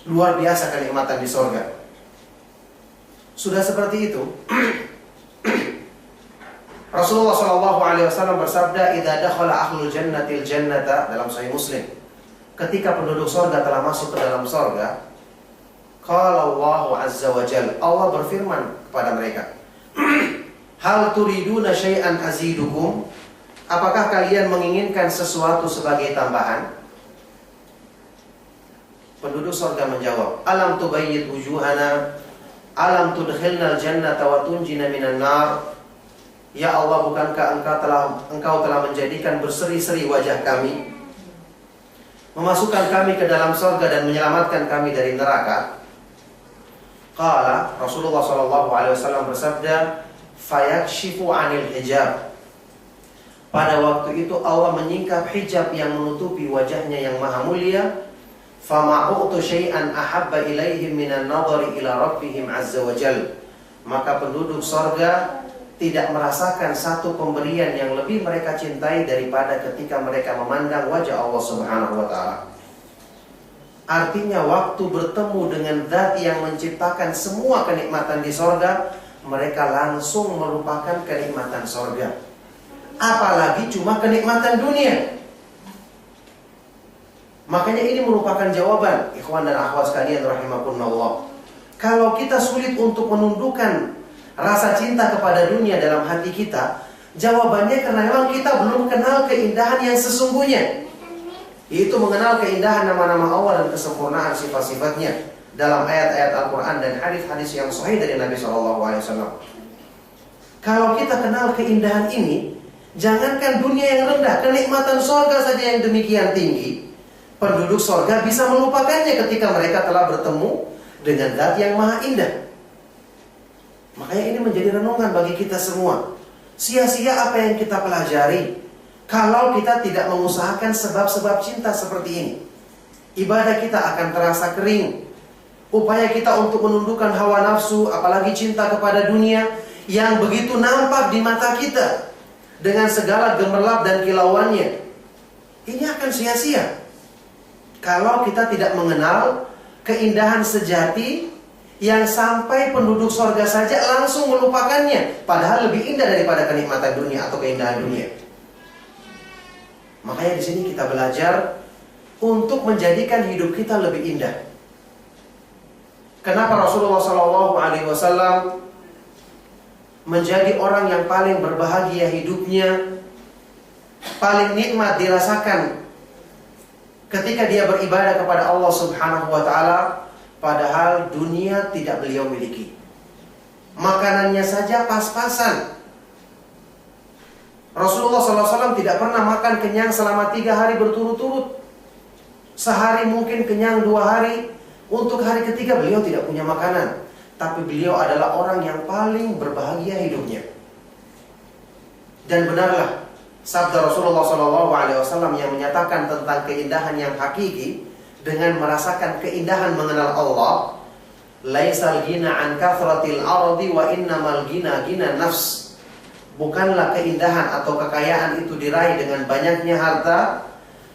Luar biasa kenikmatan di surga. Sudah seperti itu, Rasulullah SAW bersabda, "Idza dakhala ahlul jannatil jannata," dalam Sahih Muslim, ketika penduduk surga telah masuk ke dalam surga, qala Allahu azza wa jalla, Allah berfirman kepada mereka, "Hal turiduna syai'an azidukum?" Apakah kalian menginginkan sesuatu sebagai tambahan? Penduduk surga menjawab, "Alam tubayyid wujuhana, alam tudkhilnal jannata wa tunjina minan nar." Ya Allah, bukankah engkau telah menjadikan berseri-seri wajah kami, memasukkan kami ke dalam surga dan menyelamatkan kami dari neraka? Qala, Rasulullah SAW bersabda, "Fayakshifu 'anil hijab." Pada waktu itu Allah menyingkap hijab yang menutupi wajahnya yang maha mulia. Fama'u'tu syai'an ahabba ilaihim minan nadhari ila rabbihim azza wa jal. Maka penduduk surga tidak merasakan satu pemberian yang lebih mereka cintai daripada ketika mereka memandang wajah Allah Subhanahu wa ta'ala. Artinya waktu bertemu dengan zat yang menciptakan semua kenikmatan di surga, mereka langsung melupakan kenikmatan surga. Apalagi cuma kenikmatan dunia. Makanya ini merupakan jawaban, ikhwan dan akhwat sekalian rahimakumullah. Kalau kita sulit untuk menundukkan rasa cinta kepada dunia dalam hati kita, jawabannya karena memang kita belum kenal keindahan yang sesungguhnya, yaitu mengenal keindahan nama-nama Allah dan kesempurnaan sifat-sifatnya dalam ayat-ayat Al-Quran dan hadis-hadis yang sahih dari Nabi SAW. Kalau kita kenal keindahan ini, jangankan dunia yang rendah, kenikmatan surga saja yang demikian tinggi, penduduk surga bisa melupakannya ketika mereka telah bertemu dengan zat yang maha indah. Makanya ini menjadi renungan bagi kita semua. Sia-sia apa yang kita pelajari kalau kita tidak mengusahakan sebab-sebab cinta seperti ini. Ibadah kita akan terasa kering. Upaya kita untuk menundukkan hawa nafsu, apalagi cinta kepada dunia yang begitu nampak di mata kita dengan segala gemerlap dan kilauannya, ini akan sia-sia kalau kita tidak mengenal keindahan sejati yang sampai penduduk surga saja langsung melupakannya, padahal lebih indah daripada kenikmatan dunia atau keindahan dunia. Makanya di sini kita belajar untuk menjadikan hidup kita lebih indah. Kenapa Rasulullah SAW menjadi orang yang paling berbahagia hidupnya, paling nikmat dirasakan ketika dia beribadah kepada Allah Subhanahu wa ta'ala, padahal dunia tidak beliau miliki. Makanannya saja pas-pasan. Rasulullah SAW tidak pernah makan kenyang selama 3 hari berturut-turut. Sehari mungkin kenyang, 2 hari. Untuk hari ketiga beliau tidak punya makanan. Tapi beliau adalah orang yang paling berbahagia hidupnya. Dan benarlah sabda Rasulullah SAW yang menyatakan tentang keindahan yang hakiki dengan merasakan keindahan mengenal Allah. Laisal gina an kathratil ardi wa innamal gina gina nafs. Bukanlah keindahan atau kekayaan itu diraih dengan banyaknya harta,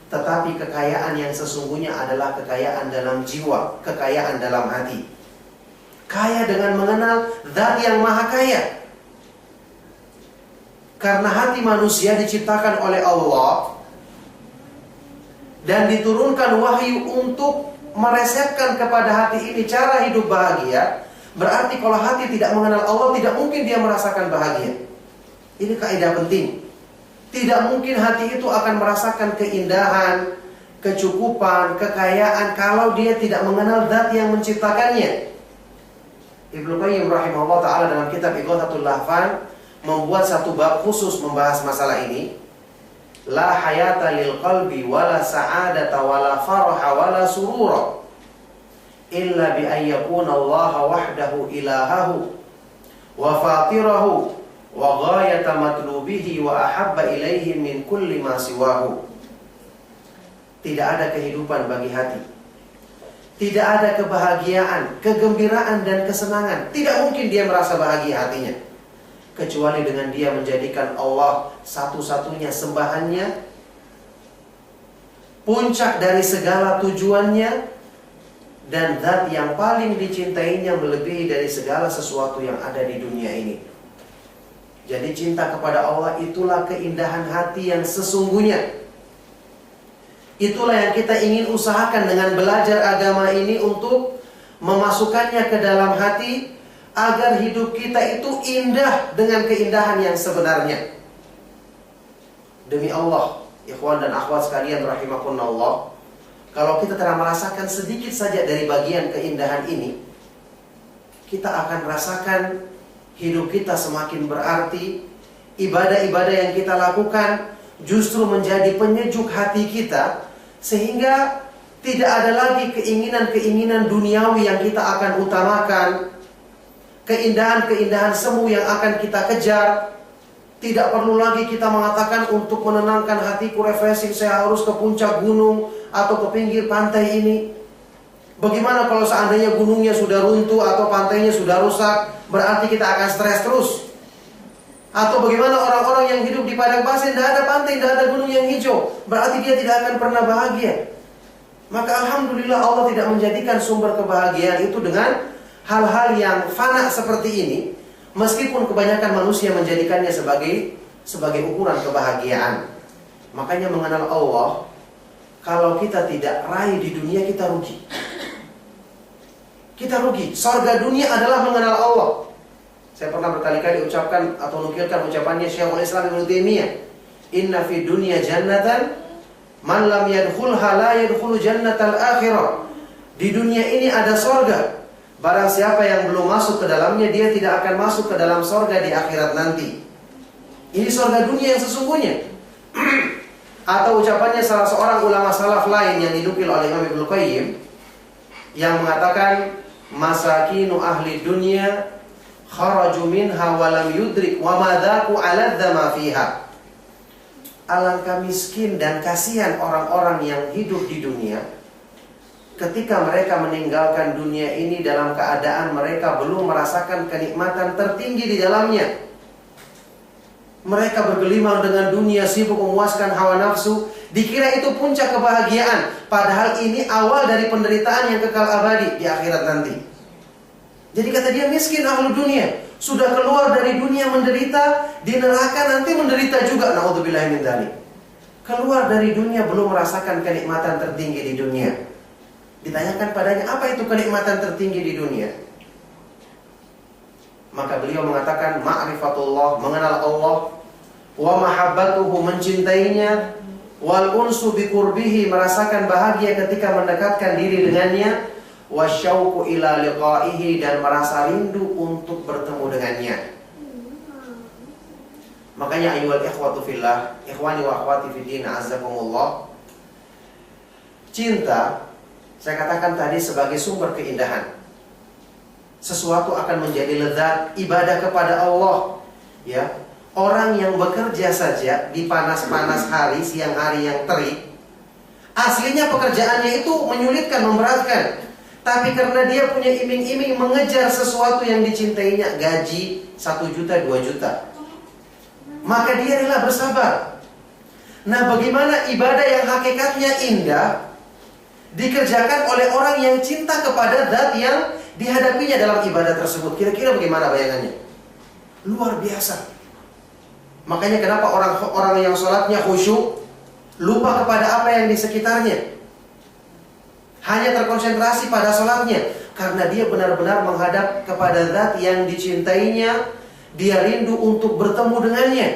tetapi kekayaan yang sesungguhnya adalah kekayaan dalam jiwa, kekayaan dalam hati. Kaya dengan mengenal Zat yang Maha Kaya. Karena hati manusia diciptakan oleh Allah dan diturunkan wahyu untuk meresepkan kepada hati ini cara hidup bahagia. Berarti kalau hati tidak mengenal Allah, tidak mungkin dia merasakan bahagia. Ini kaidah penting. Tidak mungkin hati itu akan merasakan keindahan, kecukupan, kekayaan kalau dia tidak mengenal Zat yang menciptakannya. Ibnu Qayyim rahimahullah ta'ala dalam kitab Ighathatul Lahfan membuat satu bab khusus membahas masalah ini. La hayata lil qalbi wala sa'adata wala faraha wala surura illa bi an yakuna Allah wahdahu ilahahu wa fatirahu wa ghayata matlubihi wa ahabba ilaihi min kulli ma siwahu. Tidak ada kehidupan bagi hati, tidak ada kebahagiaan, kegembiraan dan kesenangan. Tidak mungkin dia merasa bahagia hatinya kecuali dengan dia menjadikan Allah satu-satunya sembahannya, puncak dari segala tujuannya, dan Zat yang paling dicintainya melebihi dari segala sesuatu yang ada di dunia ini. Jadi cinta kepada Allah itulah keindahan hati yang sesungguhnya. Itulah yang kita ingin usahakan dengan belajar agama ini, untuk memasukkannya ke dalam hati agar hidup kita itu indah dengan keindahan yang sebenarnya. Demi Allah, ikhwan dan akhwat sekalian rahimakumullah, kalau kita telah merasakan sedikit saja dari bagian keindahan ini, kita akan rasakan hidup kita semakin berarti. Ibadah-ibadah yang kita lakukan justru menjadi penyejuk hati kita, sehingga tidak ada lagi keinginan-keinginan duniawi yang kita akan utamakan, keindahan-keindahan semu yang akan kita kejar. Tidak perlu lagi kita mengatakan untuk menenangkan hatiku refreshing saya harus ke puncak gunung atau ke pinggir pantai ini. Bagaimana kalau seandainya gunungnya sudah runtuh atau pantainya sudah rusak? Berarti kita akan stres terus. Atau bagaimana orang-orang yang hidup di padang pasir, tidak ada pantai, tidak ada gunung yang hijau, berarti dia tidak akan pernah bahagia. Maka alhamdulillah Allah tidak menjadikan sumber kebahagiaan itu dengan hal-hal yang fana seperti ini, meskipun kebanyakan manusia menjadikannya sebagai ukuran kebahagiaan. Makanya mengenal Allah, kalau kita tidak raih di dunia, kita rugi. Kita rugi. Surga dunia adalah mengenal Allah. Saya pernah berkali-kali ucapkan atau nukilkan ucapannya Syekhul Islam Ibnu Taimiyah, inna fi dunya jannatan man lam yadkhulha la yadkhulu jannatal akhirah. Di dunia ini ada surga, barang siapa yang belum masuk ke dalamnya, dia tidak akan masuk ke dalam surga di akhirat nanti. Ini surga dunia yang sesungguhnya. Atau ucapannya salah seorang ulama salaf lain yang dinukil oleh Imam Ibnu Qayyim, yang mengatakan masakinu ahli dunya kharaju minha wa lam yudrik wa madzaku aladza ma fiha. Alangkah miskin dan kasihan orang-orang yang hidup di dunia ketika mereka meninggalkan dunia ini dalam keadaan mereka belum merasakan kenikmatan tertinggi di dalamnya. Mereka bergelimang dengan dunia, sibuk memuaskan hawa nafsu, dikira itu puncak kebahagiaan, padahal ini awal dari penderitaan yang kekal abadi di akhirat nanti. Jadi kata dia, miskin ahlu dunia, sudah keluar dari dunia menderita, di neraka nanti menderita juga. Na'udzubillahi min dzalik. Keluar dari dunia belum merasakan kenikmatan tertinggi di dunia. Ditanyakan padanya, apa itu kenikmatan tertinggi di dunia? Maka beliau mengatakan, ma'rifatullah, mengenal Allah, wa mahabbatuhu, mencintainya, wal unsu bi qurbihi, merasakan bahagia ketika mendekatkan diri dengannya, wasyauqu ila liqa'ihi, dan merasa rindu untuk bertemu dengannya. Makanya ayyuhal ikhwatu fillah, ikhwani wa akhwati fiddin, azzakumullah, cinta saya katakan tadi sebagai sumber keindahan. Sesuatu akan menjadi lezat, ibadah kepada Allah, ya. Orang yang bekerja saja di panas-panas hari, siang hari yang terik, aslinya pekerjaannya itu menyulitkan, memberatkan. Tapi karena dia punya iming-iming mengejar sesuatu yang dicintainya, gaji 1 juta, 2 juta, maka dia rela bersabar. Nah, bagaimana ibadah yang hakikatnya indah dikerjakan oleh orang yang cinta kepada zat yang dihadapinya dalam ibadah tersebut? Kira-kira bagaimana bayangannya? Luar biasa. Makanya kenapa orang yang sholatnya khusyuk lupa kepada apa yang di sekitarnya, hanya terkonsentrasi pada sholatnya, karena dia benar-benar menghadap kepada zat yang dicintainya. Dia rindu untuk bertemu dengannya.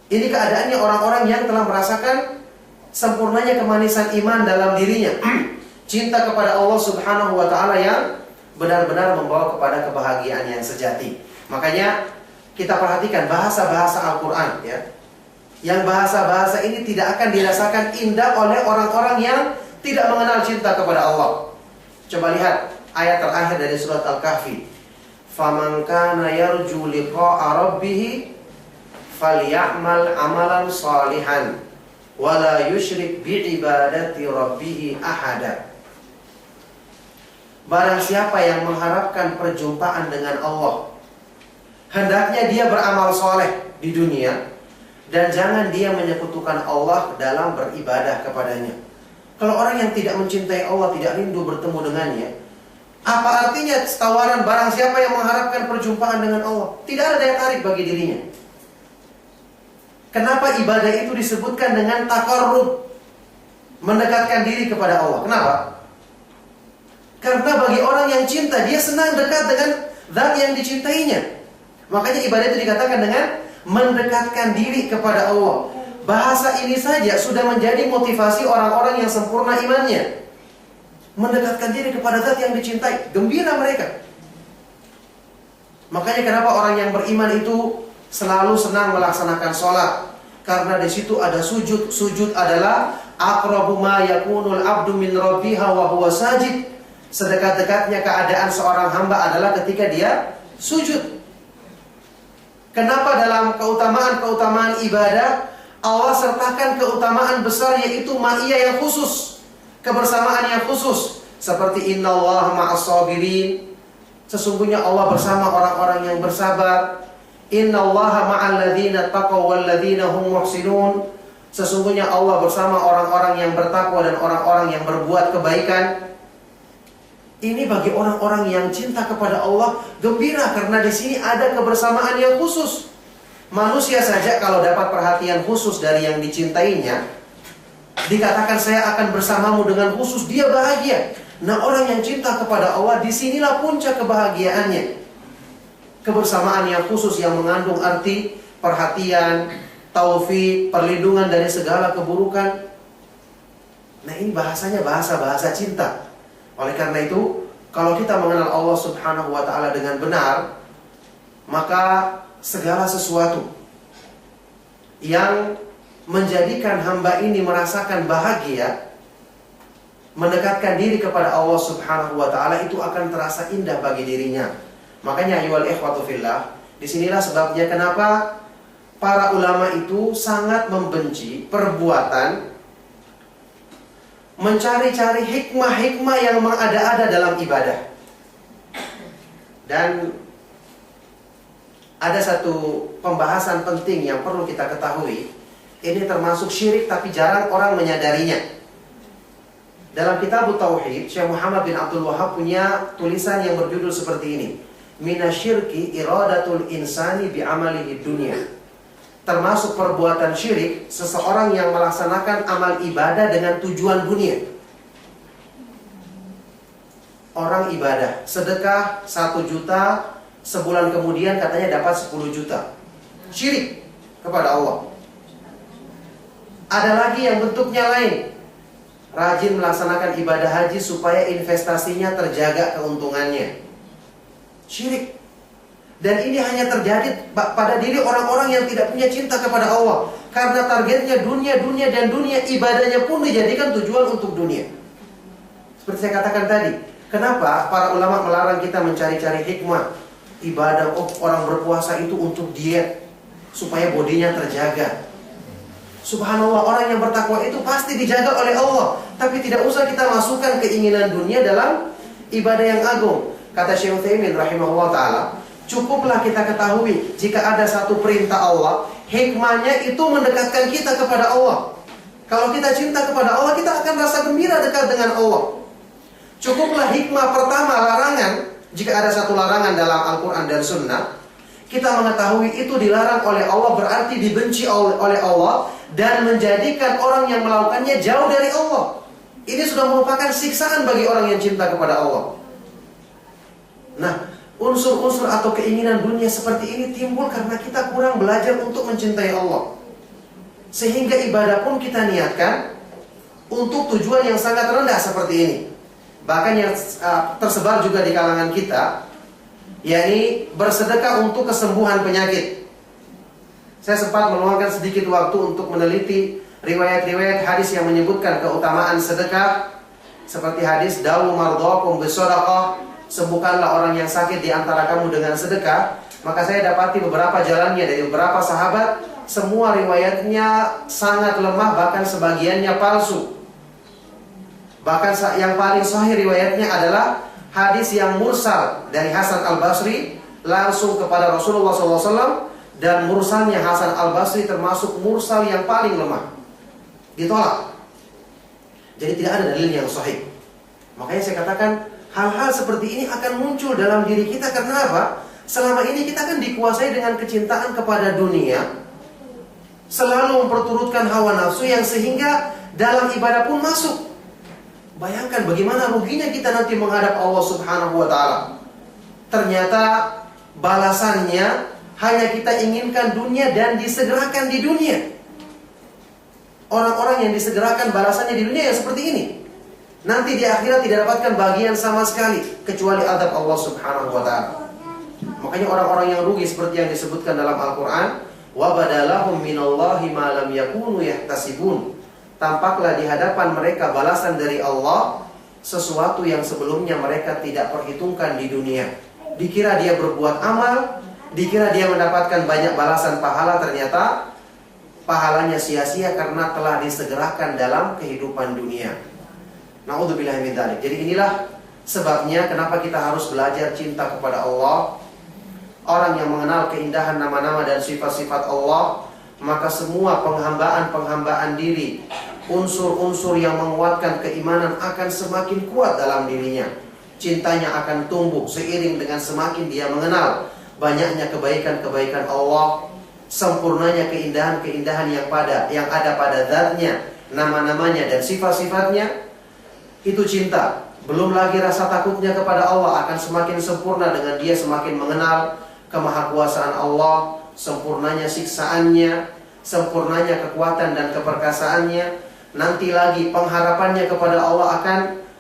Ini keadaannya orang-orang yang telah merasakan sempurnanya kemanisan iman dalam dirinya. Cinta kepada Allah subhanahu wa ta'ala yang benar-benar membawa kepada kebahagiaan yang sejati. Makanya kita perhatikan bahasa-bahasa Al-Quran, ya. Yang bahasa-bahasa ini tidak akan dirasakan indah oleh orang-orang yang tidak mengenal cinta kepada Allah. Coba lihat ayat terakhir dari surat Al-Kahfi. Faman kana yarju liqa'a rabbih falyamal amalan salihan wala yusyrik bi'ibadati rabbih ahada. Barang siapa yang mengharapkan perjumpaan dengan Allah, hendaknya dia beramal soleh di dunia, dan jangan dia menyekutukan Allah dalam beribadah kepadanya. Kalau orang yang tidak mencintai Allah, tidak rindu bertemu dengannya, apa artinya tawaran barang siapa yang mengharapkan perjumpaan dengan Allah? Tidak ada daya tarik bagi dirinya. Kenapa ibadah itu disebutkan dengan taqarrub, mendekatkan diri kepada Allah? Kenapa? Karena bagi orang yang cinta, dia senang dekat dengan zat yang dicintainya. Makanya ibadah itu dikatakan dengan mendekatkan diri kepada Allah. Bahasa ini saja sudah menjadi motivasi orang-orang yang sempurna imannya. Mendekatkan diri kepada zat yang dicintai, gembira mereka. Makanya kenapa orang yang beriman itu selalu senang melaksanakan sholat, karena di situ ada sujud. Sujud adalah aqrabu ma yakunul abdu min rabbiha wa huwa sajid. Sedekat-dekatnya keadaan seorang hamba adalah ketika dia sujud. Kenapa dalam keutamaan-keutamaan ibadah Allah sertakan keutamaan besar, yaitu ma'iyah yang khusus, kebersamaan yang khusus, seperti innallaha ma'as sabirin, sesungguhnya Allah bersama orang-orang yang bersabar. Innallaha ma'al ladzina taqaw wal ladzina hum muhsinun, sesungguhnya Allah bersama orang-orang yang bertakwa dan orang-orang yang berbuat kebaikan. Ini bagi orang-orang yang cinta kepada Allah gembira, karena di sini ada kebersamaan yang khusus. Manusia saja kalau dapat perhatian khusus dari yang dicintainya, dikatakan saya akan bersamamu dengan khusus, dia bahagia. Nah, orang yang cinta kepada Allah, disinilah puncak kebahagiaannya. Kebersamaan yang khusus yang mengandung arti perhatian, taufik, perlindungan dari segala keburukan. Nah, ini bahasanya bahasa-bahasa cinta. Oleh karena itu, kalau kita mengenal Allah subhanahu wa ta'ala dengan benar, maka segala sesuatu yang menjadikan hamba ini merasakan bahagia, mendekatkan diri kepada Allah subhanahu wa ta'ala, itu akan terasa indah bagi dirinya. Makanya ayyuhal ikhwatu fillah, disinilah sebabnya kenapa para ulama itu sangat membenci perbuatan mencari-cari hikmah-hikmah yang mengada-ada dalam ibadah. Dan ada satu pembahasan penting yang perlu kita ketahui. Ini termasuk syirik tapi jarang orang menyadarinya. Dalam kitab Tauhid, Syekh Muhammad bin Abdul Wahab punya tulisan yang berjudul seperti ini: Minasyirki iradatul insani bi'amalihi dunia. Termasuk perbuatan syirik seseorang yang melaksanakan amal ibadah dengan tujuan dunia. Orang ibadah, sedekah 1 juta, sebulan kemudian katanya dapat 10 juta. Syirik kepada Allah. Ada lagi yang bentuknya lain. Rajin melaksanakan ibadah haji supaya investasinya terjaga keuntungannya. Syirik. Dan ini hanya terjadi pada diri orang-orang yang tidak punya cinta kepada Allah. Karena targetnya dunia, dan dunia, ibadahnya pun dijadikan tujuan untuk dunia. Seperti saya katakan tadi, kenapa para ulama melarang kita mencari-cari hikmah ibadah? Orang berpuasa itu untuk diet, supaya bodinya terjaga. Subhanallah, orang yang bertakwa itu pasti dijaga oleh Allah. Tapi tidak usah kita masukkan keinginan dunia dalam ibadah yang agung. Kata Syekh Utsaimin rahimahullah ta'ala, cukuplah kita ketahui jika ada satu perintah Allah, hikmahnya itu mendekatkan kita kepada Allah. Kalau kita cinta kepada Allah, kita akan rasa gembira dekat dengan Allah. Cukuplah hikmah pertama, larangan. Jika ada satu larangan dalam Al-Quran dan Sunnah, kita mengetahui itu dilarang oleh Allah, berarti dibenci oleh Allah, dan menjadikan orang yang melakukannya jauh dari Allah. Ini sudah merupakan siksaan bagi orang yang cinta kepada Allah. Nah, unsur-unsur atau keinginan dunia seperti ini timbul karena kita kurang belajar untuk mencintai Allah. Sehingga ibadah pun kita niatkan untuk tujuan yang sangat rendah seperti ini. Bahkan yang tersebar juga di kalangan kita, yakni bersedekah untuk kesembuhan penyakit. Saya sempat meluangkan sedikit waktu untuk meneliti riwayat-riwayat hadis yang menyebutkan keutamaan sedekah, seperti hadis dawu mardhakum bisadaqah, sembuhkanlah orang yang sakit di antara kamu dengan sedekah. Maka saya dapati beberapa jalannya dari beberapa sahabat, semua riwayatnya sangat lemah, bahkan sebagiannya palsu. Bahkan yang paling sahih riwayatnya adalah hadis yang mursal dari Hasan Al-Basri langsung kepada Rasulullah SAW. Dan mursalnya Hasan Al-Basri termasuk mursal yang paling lemah, ditolak. Jadi tidak ada dalil yang sahih. Makanya saya katakan, hal-hal seperti ini akan muncul dalam diri kita. Karena apa? Selama ini kita kan dikuasai dengan kecintaan kepada dunia, selalu memperturutkan hawa nafsu, yang sehingga dalam ibadah pun masuk. Bayangkan bagaimana ruginya kita nanti menghadap Allah Subhanahu wa ta'ala. Ternyata balasannya hanya kita inginkan dunia dan disegerakan di dunia. Orang-orang yang disegerakan balasannya di dunia yang seperti ini, nanti di akhirat tidak dapatkan bagian sama sekali kecuali adab Allah Subhanahu wa ta'ala. Makanya orang-orang yang rugi seperti yang disebutkan dalam Al-Quran, wa badalahum minallahi ma lam yakunu yahtasibun. Tampaklah di hadapan mereka balasan dari Allah sesuatu yang sebelumnya mereka tidak perhitungkan di dunia. Dikira dia berbuat amal, dikira dia mendapatkan banyak balasan pahala, ternyata pahalanya sia-sia karena telah disegerakan dalam kehidupan dunia. Na'udzubillahi min dzalik. Jadi inilah sebabnya kenapa kita harus belajar cinta kepada Allah. Orang yang mengenal keindahan nama-nama dan sifat-sifat Allah, maka semua penghambaan diri, unsur-unsur yang menguatkan keimanan akan semakin kuat dalam dirinya. Cintanya akan tumbuh seiring dengan semakin dia mengenal banyaknya kebaikan-kebaikan Allah, sempurnanya keindahan-keindahan yang ada pada zatnya, nama-namanya dan sifat-sifatnya. Itu cinta. Belum lagi rasa takutnya kepada Allah akan semakin sempurna dengan dia semakin mengenal kemahakuasaan Allah, sempurnanya siksaannya, sempurnanya kekuatan dan keperkasaannya. Nanti lagi pengharapannya kepada Allah akan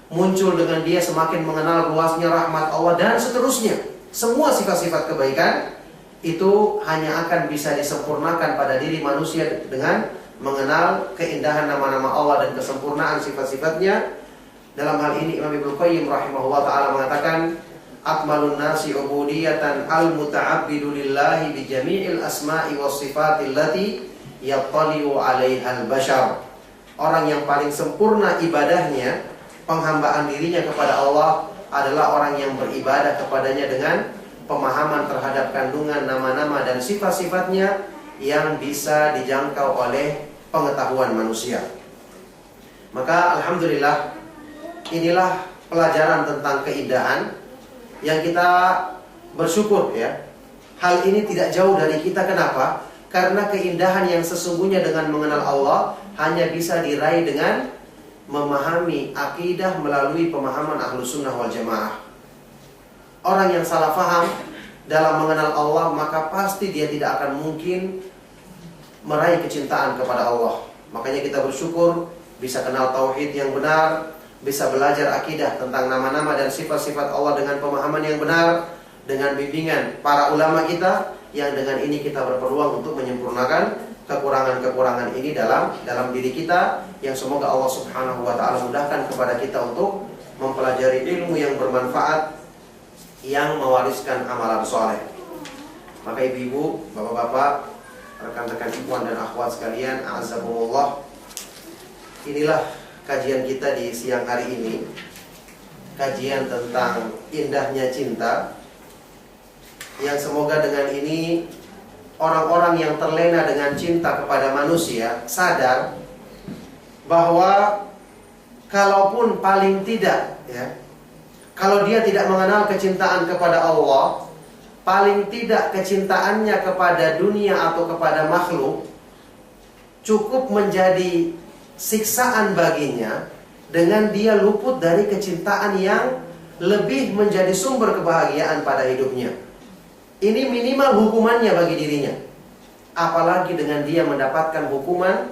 muncul dengan dia semakin mengenal luasnya rahmat Allah, dan seterusnya. Semua sifat-sifat kebaikan itu hanya akan bisa disempurnakan pada diri manusia dengan mengenal keindahan nama-nama Allah dan kesempurnaan sifat-sifatnya. Dalam hal ini Imam Ibnu Qayyim rahimahullah ta'ala mengatakan, akmalun nasi ubudiyatan al-muta'abbidu lillahi bi jami'il asma'i was sifatil lati yattali'u 'alaihal bashar. Orang yang paling sempurna ibadahnya, penghambaan dirinya kepada Allah, adalah orang yang beribadah kepadanya dengan pemahaman terhadap kandungan nama-nama dan sifat-sifatnya yang bisa dijangkau oleh pengetahuan manusia. Maka alhamdulillah, inilah pelajaran tentang keindahan yang kita bersyukur ya. Hal ini tidak jauh dari kita. Kenapa? Karena keindahan yang sesungguhnya dengan mengenal Allah hanya bisa diraih dengan memahami akidah melalui pemahaman Ahlus Sunnah wal Jamaah. Orang yang salah faham dalam mengenal Allah, maka pasti dia tidak akan mungkin meraih kecintaan kepada Allah. Makanya kita bersyukur bisa kenal tauhid yang benar, bisa belajar akidah tentang nama-nama dan sifat-sifat Allah dengan pemahaman yang benar, dengan bimbingan para ulama kita, yang dengan ini kita berpeluang untuk menyempurnakan kekurangan-kekurangan ini dalam diri kita, yang semoga Allah Subhanahu wa taala mudahkan kepada kita untuk mempelajari ilmu yang bermanfaat, yang mewariskan amalan soleh. Maka ibu-ibu, bapak-bapak, rekan-rekan ikhwan dan akhwat sekalian, a'azzakumullah, inilah kajian kita di siang hari ini. Kajian tentang indahnya cinta, yang semoga dengan ini orang-orang yang terlena dengan cinta kepada manusia sadar bahwa kalaupun paling tidak kalau dia tidak mengenal kecintaan kepada Allah, paling tidak kecintaannya kepada dunia atau kepada makhluk cukup menjadi siksaan baginya, dengan dia luput dari kecintaan yang lebih menjadi sumber kebahagiaan pada hidupnya. Ini minimal hukumannya bagi dirinya. Apalagi dengan dia mendapatkan hukuman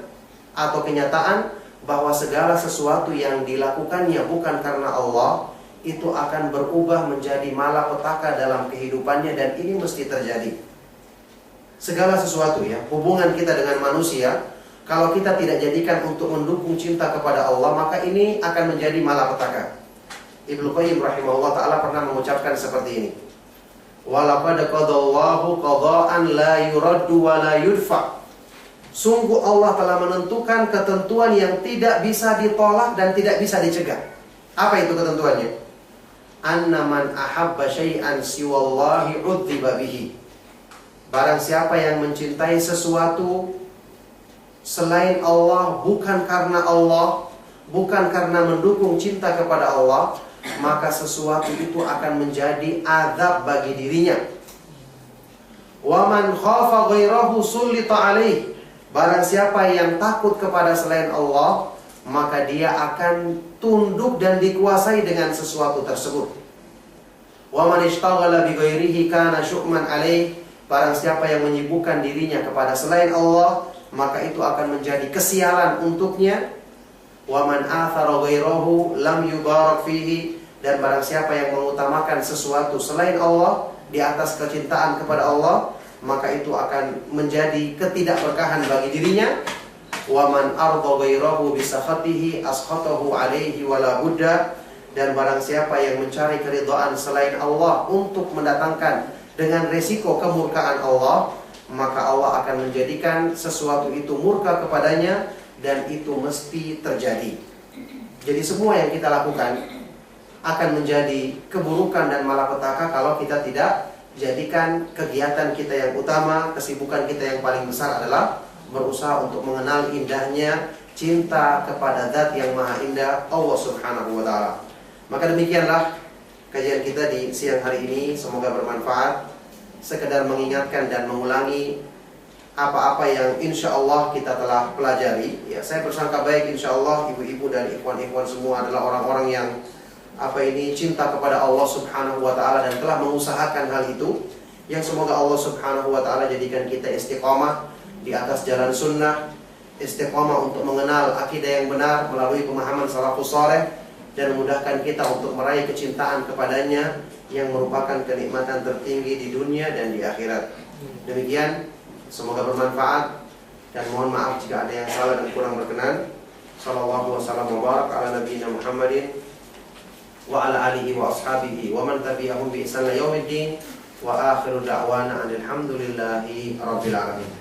atau kenyataan bahwa segala sesuatu yang dilakukannya bukan karena Allah, itu akan berubah menjadi malapetaka dalam kehidupannya, dan ini mesti terjadi. Segala sesuatu hubungan kita dengan manusia, kalau kita tidak jadikan untuk mendukung cinta kepada Allah, maka ini akan menjadi malapetaka. Ibnu Qayyim rahimahullah ta'ala pernah mengucapkan seperti ini: walaqad qadallahu qada'an la yuraddu wa la yudfa. Sungguh Allah telah menentukan ketentuan yang tidak bisa ditolak dan tidak bisa dicegah. Apa itu ketentuannya? Anna man ahabba syai'an siwallahi udziba bihi. Barang siapa yang mencintai sesuatu selain Allah, bukan karena Allah, bukan karena mendukung cinta kepada Allah, maka sesuatu itu akan menjadi azab bagi dirinya. Wa man khafa ghairahu sullita alaih. Barang siapa yang takut kepada selain Allah, maka dia akan tunduk dan dikuasai dengan sesuatu tersebut. Wa man ishtaghala bi ghairihi kana syu'man alaih. Barang siapa yang menyibukkan dirinya kepada selain Allah, maka itu akan menjadi kesialan untuknya. Wa man athara ghairahu lam yubarak fihi. Dan barang siapa yang mengutamakan sesuatu selain Allah di atas kecintaan kepada Allah, maka itu akan menjadi ketidakberkahan bagi dirinya. Wa man arda ghairahu bi sakhatihi askhatahu alaihi wala budda. Dan barang siapa yang mencari keridhaan selain Allah untuk mendatangkan dengan resiko kemurkaan Allah, maka Allah akan menjadikan sesuatu itu murka kepadanya, dan itu mesti terjadi. Jadi semua yang kita lakukan akan menjadi keburukan dan malapetaka kalau kita tidak jadikan kegiatan kita yang utama, kesibukan kita yang paling besar adalah berusaha untuk mengenal indahnya cinta kepada Zat yang Maha Indah, Allah Subhanahu wa taala. Maka demikianlah kajian kita di siang hari ini, semoga bermanfaat. Sekedar mengingatkan dan mengulangi apa-apa yang insya Allah kita telah pelajari. Saya bersangka baik insya Allah ibu-ibu dan ikhwan-ikhwan semua adalah orang-orang yang cinta kepada Allah Subhanahu wa taala dan telah mengusahakan hal itu, yang semoga Allah Subhanahu wa taala jadikan kita istiqamah di atas jalan sunnah, istiqamah untuk mengenal akidah yang benar melalui pemahaman salafus saleh, dan memudahkan kita untuk meraih kecintaan kepadanya yang merupakan kenikmatan tertinggi di dunia dan di akhirat. Demikian, semoga bermanfaat, dan mohon maaf jika ada yang salah dan kurang berkenan. Sallallahu wasallam wa barak ala nabiyina Muhammadin wa ala alihi wa ashabihi wa man tabi'ahum bi ihsan ila yaumiddin, wa akhiru da'wana alhamdulillahi rabbil alamin.